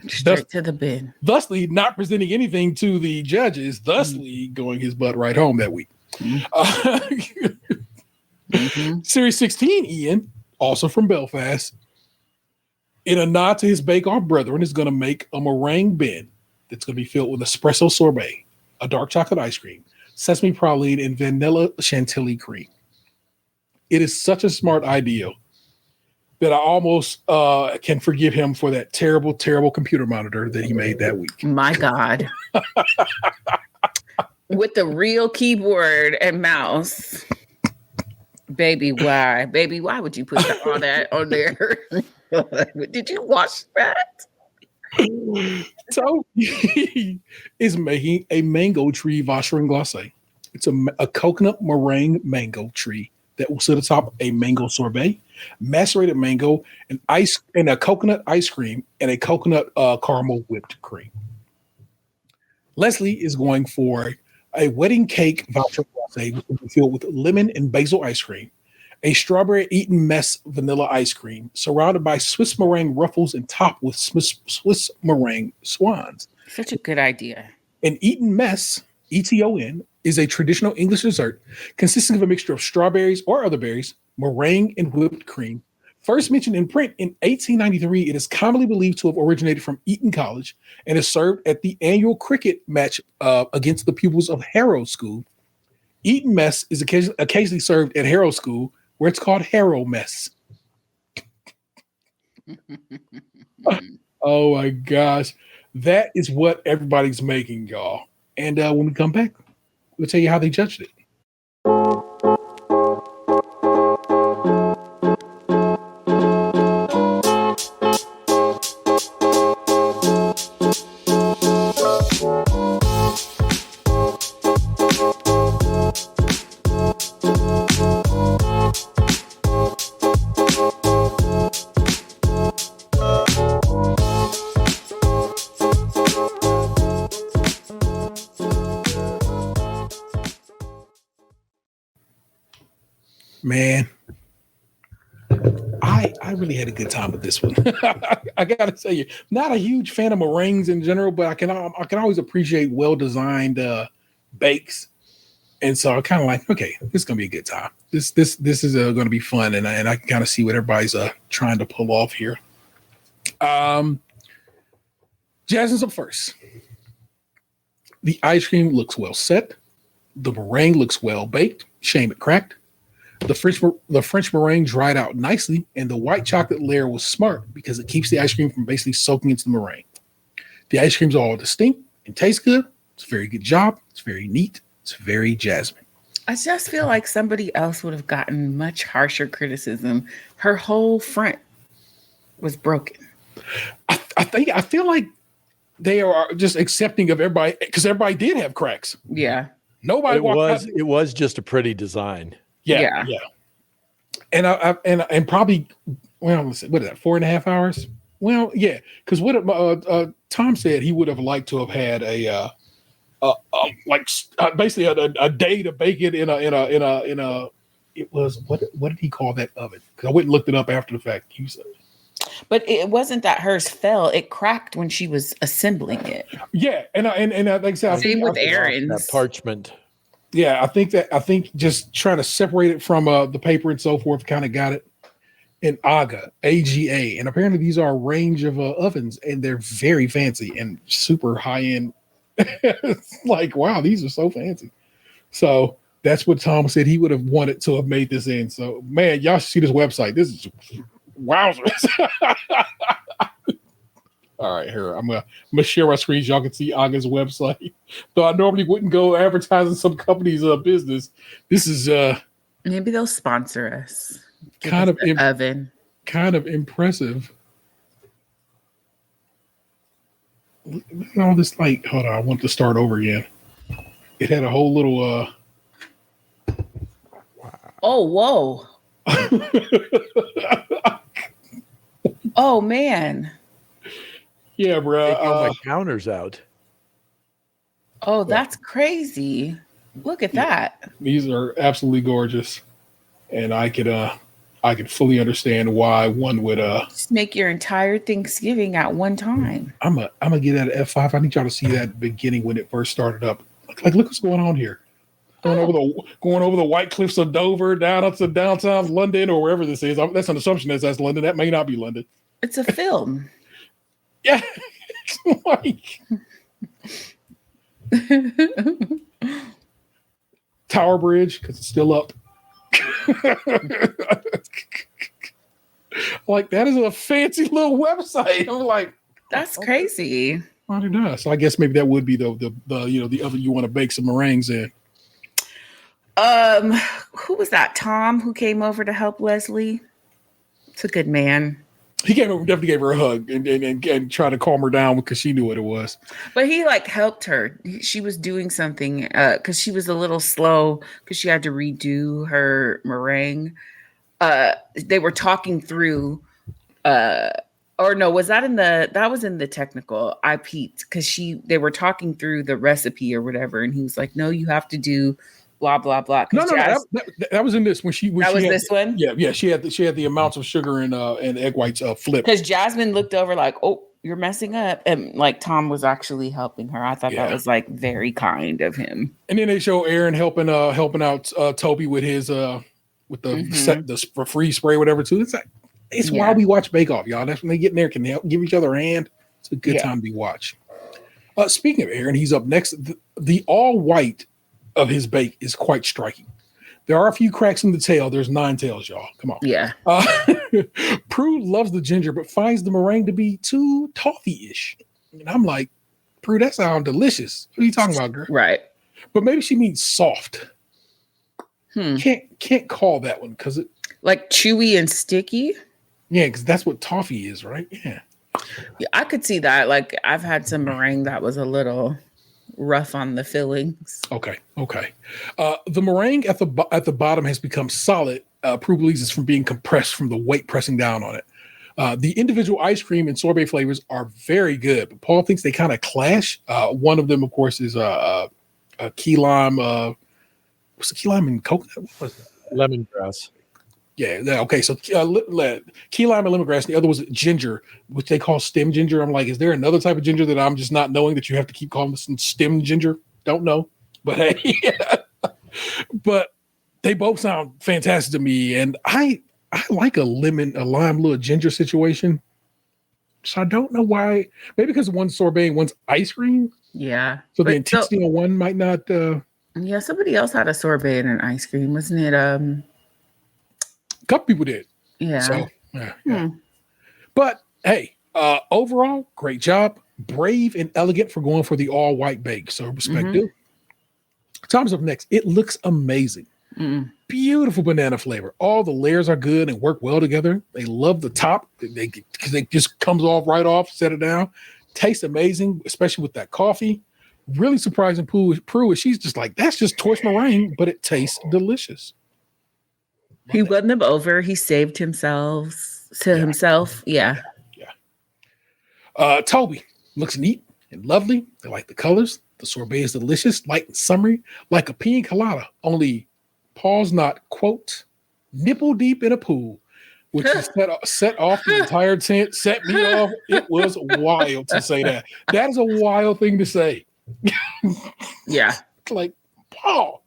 Straight to the bin. Thusly not presenting anything to the judges, thusly going his butt right home that week. Series 16, Ian, also from Belfast, in a nod to his bake-off brethren, is going to make a meringue bin that's going to be filled with espresso sorbet, a dark chocolate ice cream, sesame praline, and vanilla chantilly cream. It is such a smart idea that I almost can forgive him for that terrible, terrible computer monitor that he made that week. My God. With the real keyboard and mouse. Baby, why? Baby, why would you put all that on there? Did you watch that? So he is making a mango tree Vacherin Glacé. It's a coconut meringue mango tree that will sit atop a mango sorbet, macerated mango, and a coconut ice cream, and a coconut caramel whipped cream. Leslie is going for a wedding cake Vacherin Glacé, which will be filled with lemon and basil ice cream, a strawberry Eton Mess vanilla ice cream, surrounded by Swiss meringue ruffles and topped with Swiss meringue swans. Such a good idea. An Eton Mess, ETON, is a traditional English dessert consisting of a mixture of strawberries or other berries, meringue, and whipped cream. First mentioned in print in 1893, it is commonly believed to have originated from Eton College and is served at the annual cricket match against the pupils of Harrow School. Eton Mess is occasionally served at Harrow School, where it's called Harrow Mess. Oh my gosh. That is what everybody's making, y'all. And when we come back, we'll tell you how they judged it. Man, I really had a good time with this one. I gotta tell you, not a huge fan of meringues in general, but I can always appreciate well-designed bakes, and so I'm kind of like, okay, this is gonna be a good time. This is gonna be fun, and I can kind of see what everybody's trying to pull off here. Jasmine's up first. The ice cream looks well set. The meringue looks well baked. Shame it cracked. The French meringue dried out nicely, and the white chocolate layer was smart because it keeps the ice cream from basically soaking into the meringue. The ice cream's all distinct and tastes good. It's a very good job. It's very neat. It's very Jasmine. I just feel like somebody else would have gotten much harsher criticism. Her whole front was broken. I feel like they are just accepting of everybody because everybody did have cracks. Yeah. Nobody it was just a pretty design. Yeah. And probably, well, let's see, what is that, 4.5 hours? Well, yeah, because what Tom said, he would have liked to have had basically a day to bake it in it was what did he call that oven? Because I went and looked it up after the fact. He said, But it wasn't that hers fell; it cracked when she was assembling it. yeah, and like I said, Same with That Aaron's. parchment. yeah, I think just trying to separate it from the paper and so forth kind of got it. And AGA, and apparently these are a range of ovens, and they're very fancy and super high end. It's like, wow, these are so fancy. So that's what Tom said he would have wanted to have made this in. So man, y'all should see this website. This is wowzers. All right, here I'm gonna share my screen so y'all can see AGA's website. Though I normally wouldn't go advertising some company's business. This is Maybe they'll sponsor us. kind of oven. kind of impressive. Look at all this, like, hold on, I want to start over again. It had a whole little Oh, whoa. Oh man. yeah, bro. Take all my counters out. Oh, that's crazy. Look at that. These are absolutely gorgeous. And I could fully understand why one would Just make your entire Thanksgiving at one time. I'm gonna get that at F5. I need y'all to see that beginning when it first started up. Like look what's going on here. Going over the White Cliffs of Dover, down up to downtown London or wherever this is. That's an assumption that's London. That may not be London. It's a film. Yeah. It's like Tower Bridge, because it's still up. Like, that is a fancy little website. I'm like, That's crazy. I don't know. So I guess maybe that would be the oven you want to bake some meringues in. Who was that? Tom, who came over to help Leslie? It's a good man. He came over, definitely gave her a hug and tried to calm her down because she knew what it was. But he like helped her. She was doing something because she was a little slow because she had to redo her meringue. They were talking through or no, was that was in the technical. I peeped because they were talking through the recipe or whatever, and he was like, no, you have to do blah blah blah. No, that was in this when she was had, this one. Yeah, she had the amounts of sugar and egg whites flipped. Because Jasmine looked over like, oh, you're messing up, and like Tom was actually helping her. I thought that was like very kind of him. And then they show Aaron helping out Toby with his with the free spray whatever too. It's why we watch Bake Off, y'all. That's when they get in there, can help give each other a hand. It's a good time to be watched. Speaking of Aaron, he's up next. The all white of his bake is quite striking. There are a few cracks in the tail. There's 9 tails, y'all. Come on. Yeah. Prue loves the ginger, but finds the meringue to be too toffee-ish. And I'm like, Prue, that sounds delicious. What are you talking about, girl? Right. But maybe she means soft. Can't call that one because it like chewy and sticky. Yeah, because that's what toffee is, right? Yeah. I could see that. Like I've had some meringue that was a little rough on the fillings. Okay. The meringue at the bottom has become solid. Prue believes it's from being compressed from the weight pressing down on it. The individual ice cream and sorbet flavors are very good, but Paul thinks they kind of clash. One of them, of course, is key lime. What's the key lime and coconut? What was that? Lemongrass. Yeah. Okay. So key lime and lemongrass. The other was ginger, which they call stem ginger. I'm like, is there another type of ginger that I'm just not knowing that you have to keep calling this stem ginger? Don't know. But hey, but they both sound fantastic to me, and I like a lime, little ginger situation. So I don't know why. Maybe because one's sorbet and one's ice cream. Yeah. So the intensity on one might not. Yeah. Somebody else had a sorbet and an ice cream, wasn't it? A couple people did. Yeah. So yeah. But hey, overall, great job. Brave and elegant for going for the all white bake. So respect due. Tom's up next. It looks amazing. Beautiful banana flavor. All the layers are good and work well together. They love the top. Because it just comes off right off, set it down. Tastes amazing, especially with that coffee. Really surprising Prue. She's just like, that's just torch meringue, but it tastes delicious. He won them over. He saved himself. Yeah. Toby looks neat and lovely. I like the colors. The sorbet is delicious, light and summery, like a pina colada. Only Paul's not, quote, nipple deep in a pool, which is set off the entire tent, set me off. It was wild to say that. That is a wild thing to say. Yeah. Like, Paul.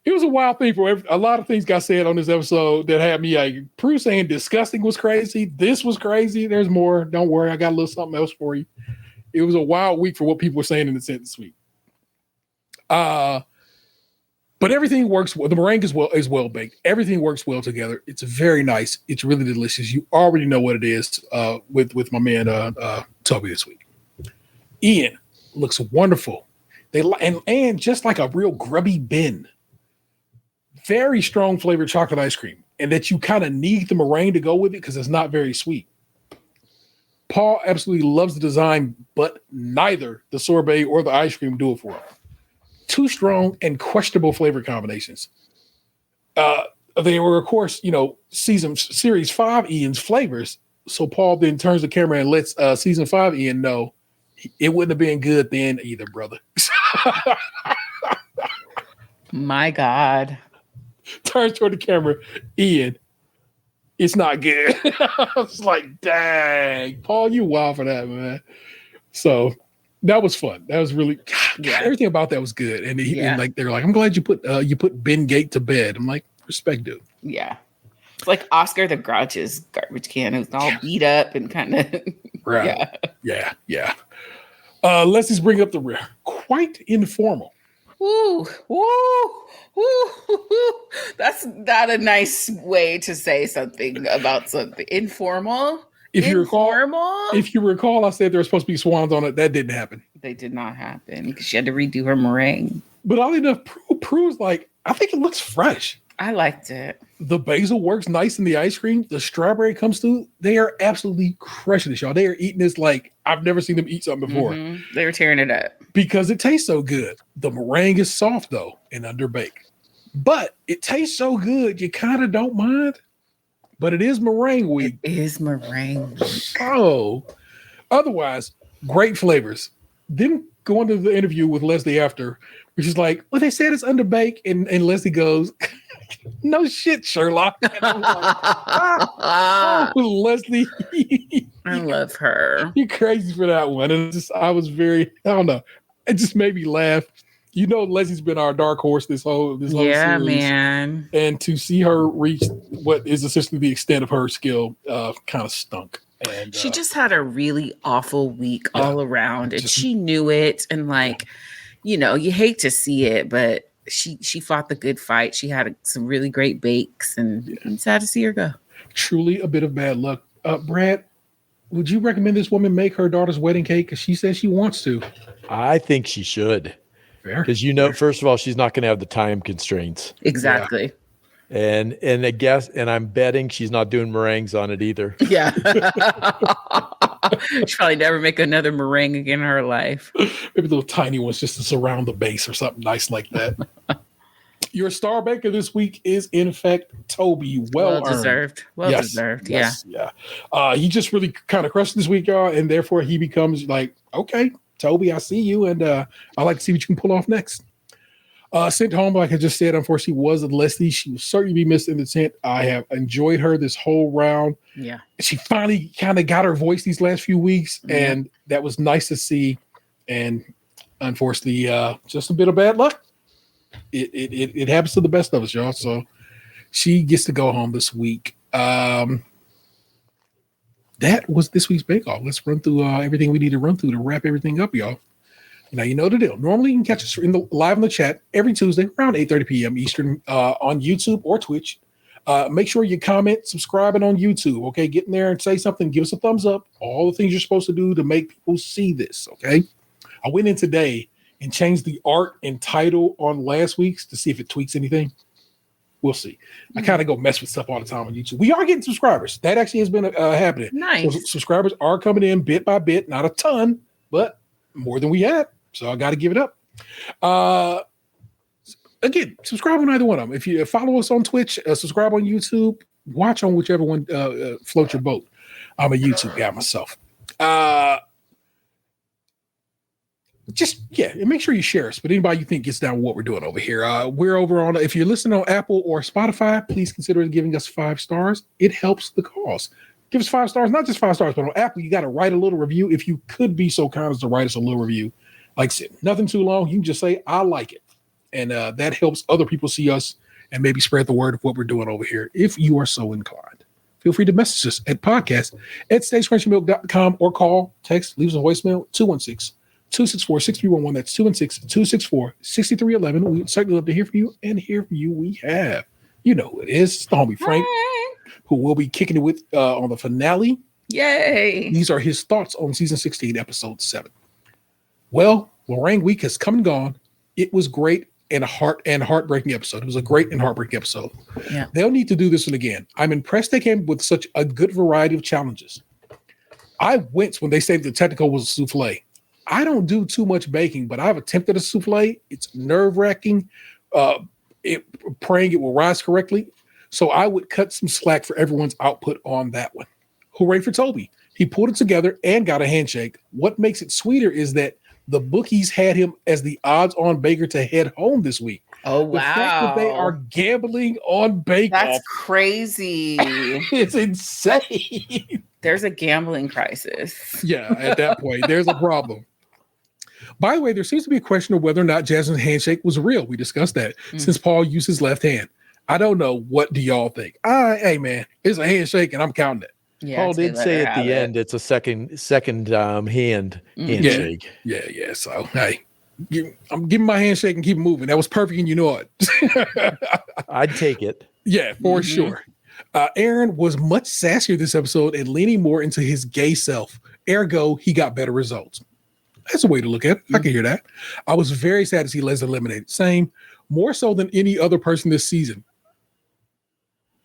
It was a wild thing for a lot of things got said on this episode that had me like Prue saying disgusting was crazy. This was crazy. There's more. Don't worry. I got a little something else for you. It was a wild week for what people were saying in the tent this week. But everything works well. The meringue is well baked. Everything works well together. It's very nice. It's really delicious. You already know what it is with my man Toby this week. Ian looks wonderful. And just like a real grubby bin. Very strong flavored chocolate ice cream, and that you kind of need the meringue to go with it because it's not very sweet. Paul absolutely loves the design, but neither the sorbet or the ice cream do it for him. Too strong and questionable flavor combinations. They were, of course, series 5 Ian's flavors. So Paul then turns the camera and lets season 5 Ian know it wouldn't have been good then either, brother. My God. Turns toward the camera, Ian, it's not good. I was like, dang, Paul, you wild for that, man. So that was fun. That was really God, everything about that was good. And, and like they're like, I'm glad you put Ben Gate to bed. I'm like, respect, dude. Yeah. It's like Oscar the Grouch's garbage can. It was all beat up and kind of right. Yeah. Let's bring up the rear. Quite informal. Woo. That's not a nice way to say something about something. Informal. If you recall, I said there were supposed to be swans on it. That didn't happen. They did not happen because she had to redo her meringue. But oddly enough, Prue's like, I think it looks fresh. I liked it. The basil works nice in the ice cream. The strawberry comes through. They are absolutely crushing this, y'all. They are eating this like I've never seen them eat something before. Mm-hmm. They were tearing it up. Because it tastes so good. The meringue is soft, though, and underbaked. But it tastes so good, you kind of don't mind. But it is meringue week. It is meringue week. Oh. Otherwise, great flavors. Then going to the interview with Leslie after, which is like, well, they said it's underbaked. And Leslie goes, no shit, Sherlock. And I'm like, Leslie. I love her. You're crazy for that one. And I don't know. It just made me laugh. Leslie's been our dark horse this whole series. Man. And to see her reach what is essentially the extent of her skill kind of stunk. And she just had a really awful week all around, and she knew it. And you hate to see it, but she fought the good fight. She had some really great bakes, and I'm sad to see her go. Truly a bit of bad luck. Brad, would you recommend this woman make her daughter's wedding cake? Because she says she wants to. I think she should. Fair. Because first of all, she's not going to have the time constraints. Exactly. Yeah. And I guess, and I'm betting she's not doing meringues on it either. Yeah. She'll probably never make another meringue again in her life. Maybe little tiny ones just to surround the base or something nice like that. Your star baker this week is, in fact, Toby. Well deserved. Deserved. Yes, yeah. He just really kind of crushed this week, y'all, and therefore he becomes like, okay, Toby, I see you, and I like to see what you can pull off next. Sent home, like I just said, unfortunately, was Leslie. She will certainly be missed in the tent. I have enjoyed her this whole round. Yeah. She finally kind of got her voice these last few weeks, and that was nice to see. And unfortunately, just a bit of bad luck. It happens to the best of us, y'all. So she gets to go home this week. That was this week's Bake Off. Let's run through everything we need to run through to wrap everything up, y'all. Now, you know the deal. Normally, you can catch us live in the chat every Tuesday around 8:30 p.m. Eastern on YouTube or Twitch. Make sure you comment, subscribing on YouTube, okay? Get in there and say something. Give us a thumbs up. All the things you're supposed to do to make people see this, okay? I went in today and changed the art and title on last week's to see if it tweaks anything. We'll see. I kind of go mess with stuff all the time on YouTube. We are getting subscribers. That actually has been happening. Nice. So subscribers are coming in bit by bit. Not a ton, but more than we had. So I got to give it up. Again, subscribe on either one of them. If you follow us on Twitch, subscribe on YouTube, watch on whichever one floats your boat. I'm a YouTube guy myself. and make sure you share us. But anybody you think gets down with what we're doing over here, we're over on. If you're listening on Apple or Spotify, please consider giving us 5 stars. It helps the cause. Give us 5 stars, not just 5 stars, but on Apple, you got to write a little review. If you could be so kind as to write us a little review, like I said, nothing too long. You can just say, I like it. And that helps other people see us and maybe spread the word of what we're doing over here. If you are so inclined, feel free to message us at podcast@stagecrunchyMilk.com or call, text, leave us a voicemail, 216-264-6311. That's 216-264-6311. We'd certainly love to hear from you, and hear from you we have. You know who it is. It's the homie Frank, who will be kicking it with on the finale. Yay. These are his thoughts on season 16, episode 7. Well, Meringue Week has come and gone. It was great and heartbreaking episode. It was a great and heartbreaking episode. Yeah. They'll need to do this one again. I'm impressed they came with such a good variety of challenges. I winced when they said the technical was a souffle. I don't do too much baking, but I've attempted a souffle. It's nerve-wracking. Praying it will rise correctly. So I would cut some slack for everyone's output on that one. Hooray for Toby. He pulled it together and got a handshake. What makes it sweeter is that the bookies had him as the odds-on baker to head home this week. Oh, wow. The fact that they are gambling on bake-off. That's crazy. It's insane. There's a gambling crisis. Yeah, at that point, there's a problem. By the way, there seems to be a question of whether or not Jasmine's handshake was real. We discussed that since Paul used his left hand. I don't know. What do y'all think? Hey, man, it's a handshake and I'm counting it. Yeah, Paul did say at the end it's a second hand handshake. Yeah. So, hey, I'm giving my handshake and keep moving. That was perfect, and you know it. I'd take it. Yeah, for sure. Aaron was much sassier this episode and leaning more into his gay self. Ergo, he got better results. That's a way to look at it. I can hear that. I was very sad to see Leslie eliminated. Same, more so than any other person this season.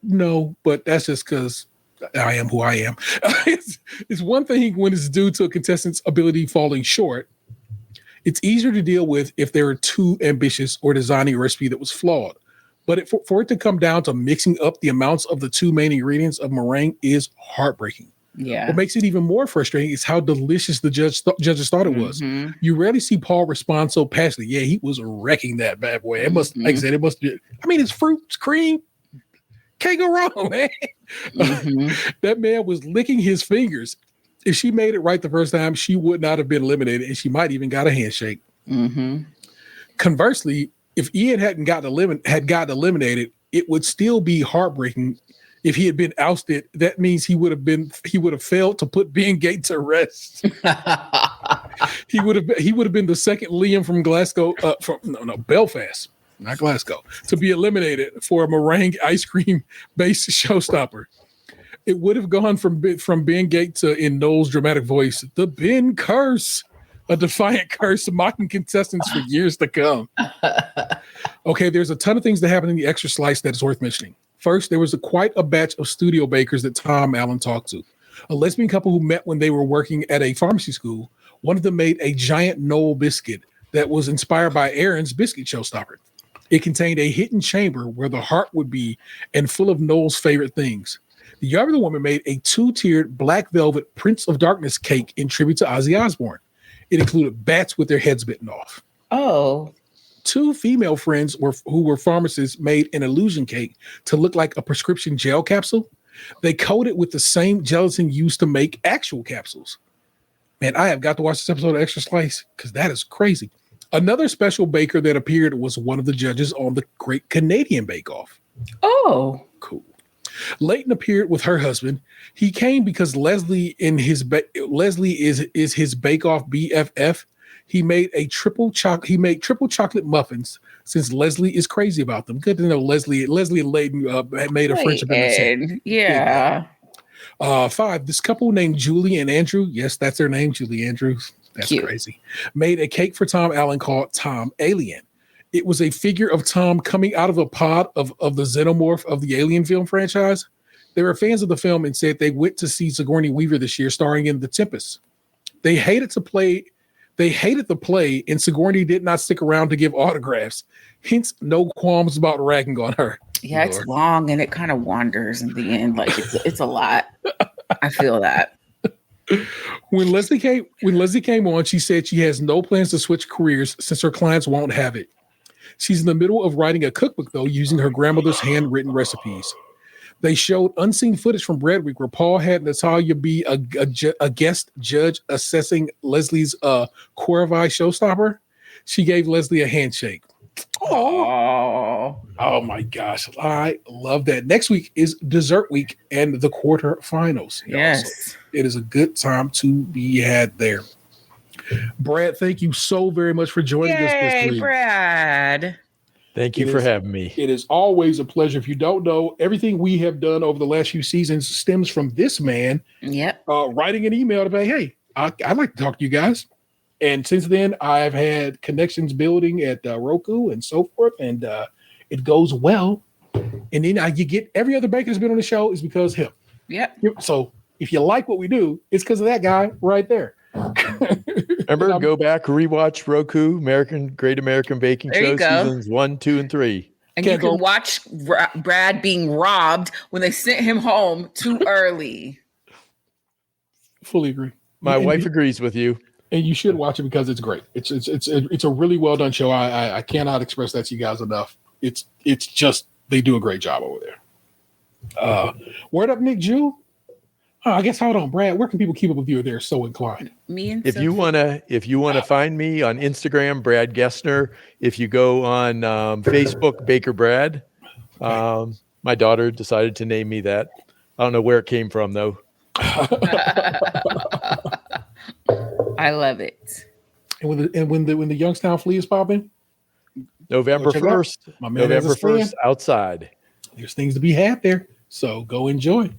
No, but that's just because I am who I am. It's one thing when it's due to a contestant's ability falling short. It's easier to deal with if they were too ambitious or designing a recipe that was flawed. But for it to come down to mixing up the amounts of the 2 main ingredients of meringue is heartbreaking. Yeah. What makes it even more frustrating is how delicious the judges thought it was. You rarely see Paul respond so passionately. Yeah, he was wrecking that bad boy. It must, like I said, it's fruit, it's cream. Can't go wrong, man. That man was licking his fingers. If she made it right the first time, she would not have been eliminated, and she might even got a handshake. Conversely, if Ian hadn't gotten eliminated, it would still be heartbreaking. If he had been ousted, that means he would have failed to put Ben Gate to rest. he would have been the second Liam from Glasgow, Belfast, not Glasgow, to be eliminated for a meringue ice cream based showstopper. It would have gone from Ben Gate to, in Noel's dramatic voice, the Ben curse, a defiant curse mocking contestants for years to come. Okay, there's a ton of things that happen in the extra slice that is worth mentioning. First, there was quite a batch of studio bakers that Tom Allen talked to. A lesbian couple who met when they were working at a pharmacy school. One of them made a giant Noel biscuit that was inspired by Aaron's biscuit showstopper. It contained a hidden chamber where the heart would be and full of Noel's favorite things. The other woman made a 2-tiered black velvet Prince of Darkness cake in tribute to Ozzy Osbourne. It included bats with their heads bitten off. Oh. 2 female friends who were pharmacists made an illusion cake to look like a prescription gel capsule. They coated it with the same gelatin used to make actual capsules. Man, I have got to watch this episode of Extra Slice because that is crazy. Another special baker that appeared was one of the judges on the Great Canadian Bake-Off. Oh. Cool. Leighton appeared with her husband. He came because Leslie is his Bake-Off BFF. He made triple chocolate muffins since Leslie is crazy about them. Good to know Leslie and Leighton made a friendship. Yeah. 5. This couple named Julie and Andrew. Yes, that's their name, Julie Andrews. That's cute. Crazy. Made a cake for Tom Allen called Tom Alien. It was a figure of Tom coming out of a pod of the xenomorph of the Alien film franchise. They were fans of the film and said they went to see Sigourney Weaver this year starring in The Tempest. They hated the play, and Sigourney did not stick around to give autographs. Hence, no qualms about ragging on her. Yeah, Lord. It's long and it kind of wanders in the end. Like it's a lot. I feel that. When Leslie came on, she said she has no plans to switch careers since her clients won't have it. She's in the middle of writing a cookbook, though, using her grandmother's handwritten recipes. They showed unseen footage from Bread Week where Paul had Natalia be a guest judge assessing Leslie's Corvai Showstopper. She gave Leslie a handshake. Oh my gosh. I love that. Next week is dessert week and the quarterfinals. Yes. So it is a good time to be had there. Brad, thank you so very much for joining us this week. Brad. Thank you for having me. It is always a pleasure. If you don't know, everything we have done over the last few seasons stems from this man writing an email to say, hey, I'd like to talk to you guys. And since then, I've had connections building at Roku and so forth, and it goes well. And then you get every other baker that's been on the show is because of him. Yep. So if you like what we do, it's because of that guy right there. Remember, go back, rewatch Roku, Great American Baking There Show, you go. seasons 1, 2, and 3. And you can watch Brad being robbed when they sent him home too early. Fully agree. My wife agrees with you. And you should watch it because it's great. It's a really well done show. I cannot express that to you guys enough. It's just they do a great job over there. Word up, Nick Jew. I guess hold on, Brad. Where can people keep up with you if they're so inclined? Me and if you wanna find me on Instagram, Brad Gessner. If you go on Facebook, Baker Brad. My daughter decided to name me that. I don't know where it came from though. I love it. And when the Youngstown Flea is popping, November 1st. My man November 1st outside. There's things to be had there. So go enjoy.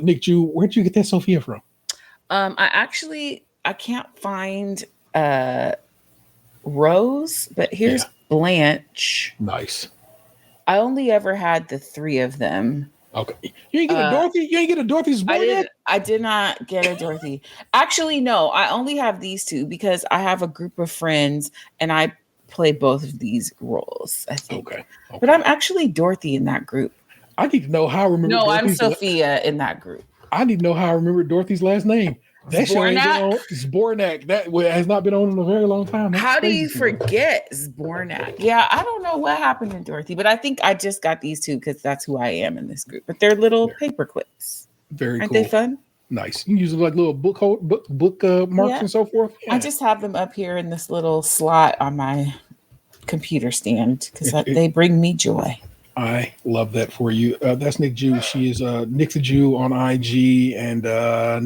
Nick Jew, where'd you get that Sophia from? I can't find Rose, but here's Blanche. Nice. I only ever had the 3 of them. Okay. You ain't get a Dorothy? You ain't get a Dorothy's boy? I did not get a Dorothy. Actually, no, I only have these 2 because I have a group of friends and I play both of these roles, I think. Okay. But I'm actually Dorothy in that group. I need to know how I remember. No, I'm Sophia in that group. I need to know how I remember Dorothy's last name. That show ain't been on. Zbornak. That has not been on in a very long time. How do you forget Zbornak? Yeah, I don't know what happened to Dorothy, but I think I just got these 2 because that's who I am in this group. But they're little paper clips. Very Aren't cool. they fun? Nice. You can use them like little book marks and so forth. Yeah. I just have them up here in this little slot on my computer stand because they bring me joy. I love that for you. That's Nick Jew. She is Nick the Jew on IG and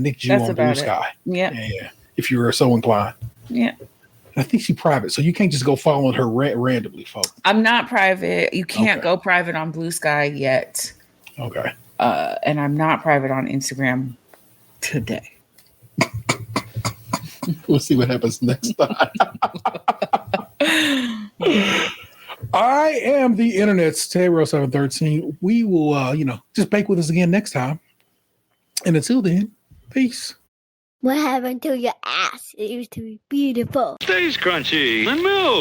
Nick Jew on Blue Sky. Yeah. If you were so inclined. Yeah. I think she's private, so you can't just go following her randomly, folks. I'm not private. You can't go private on Blue Sky yet. Okay. And I'm not private on Instagram today. We'll see what happens next time. I am the internet's Taro 713. We will, just bake with us again next time. And until then, peace. What happened to your ass? It used to be beautiful. Stays crunchy and milk.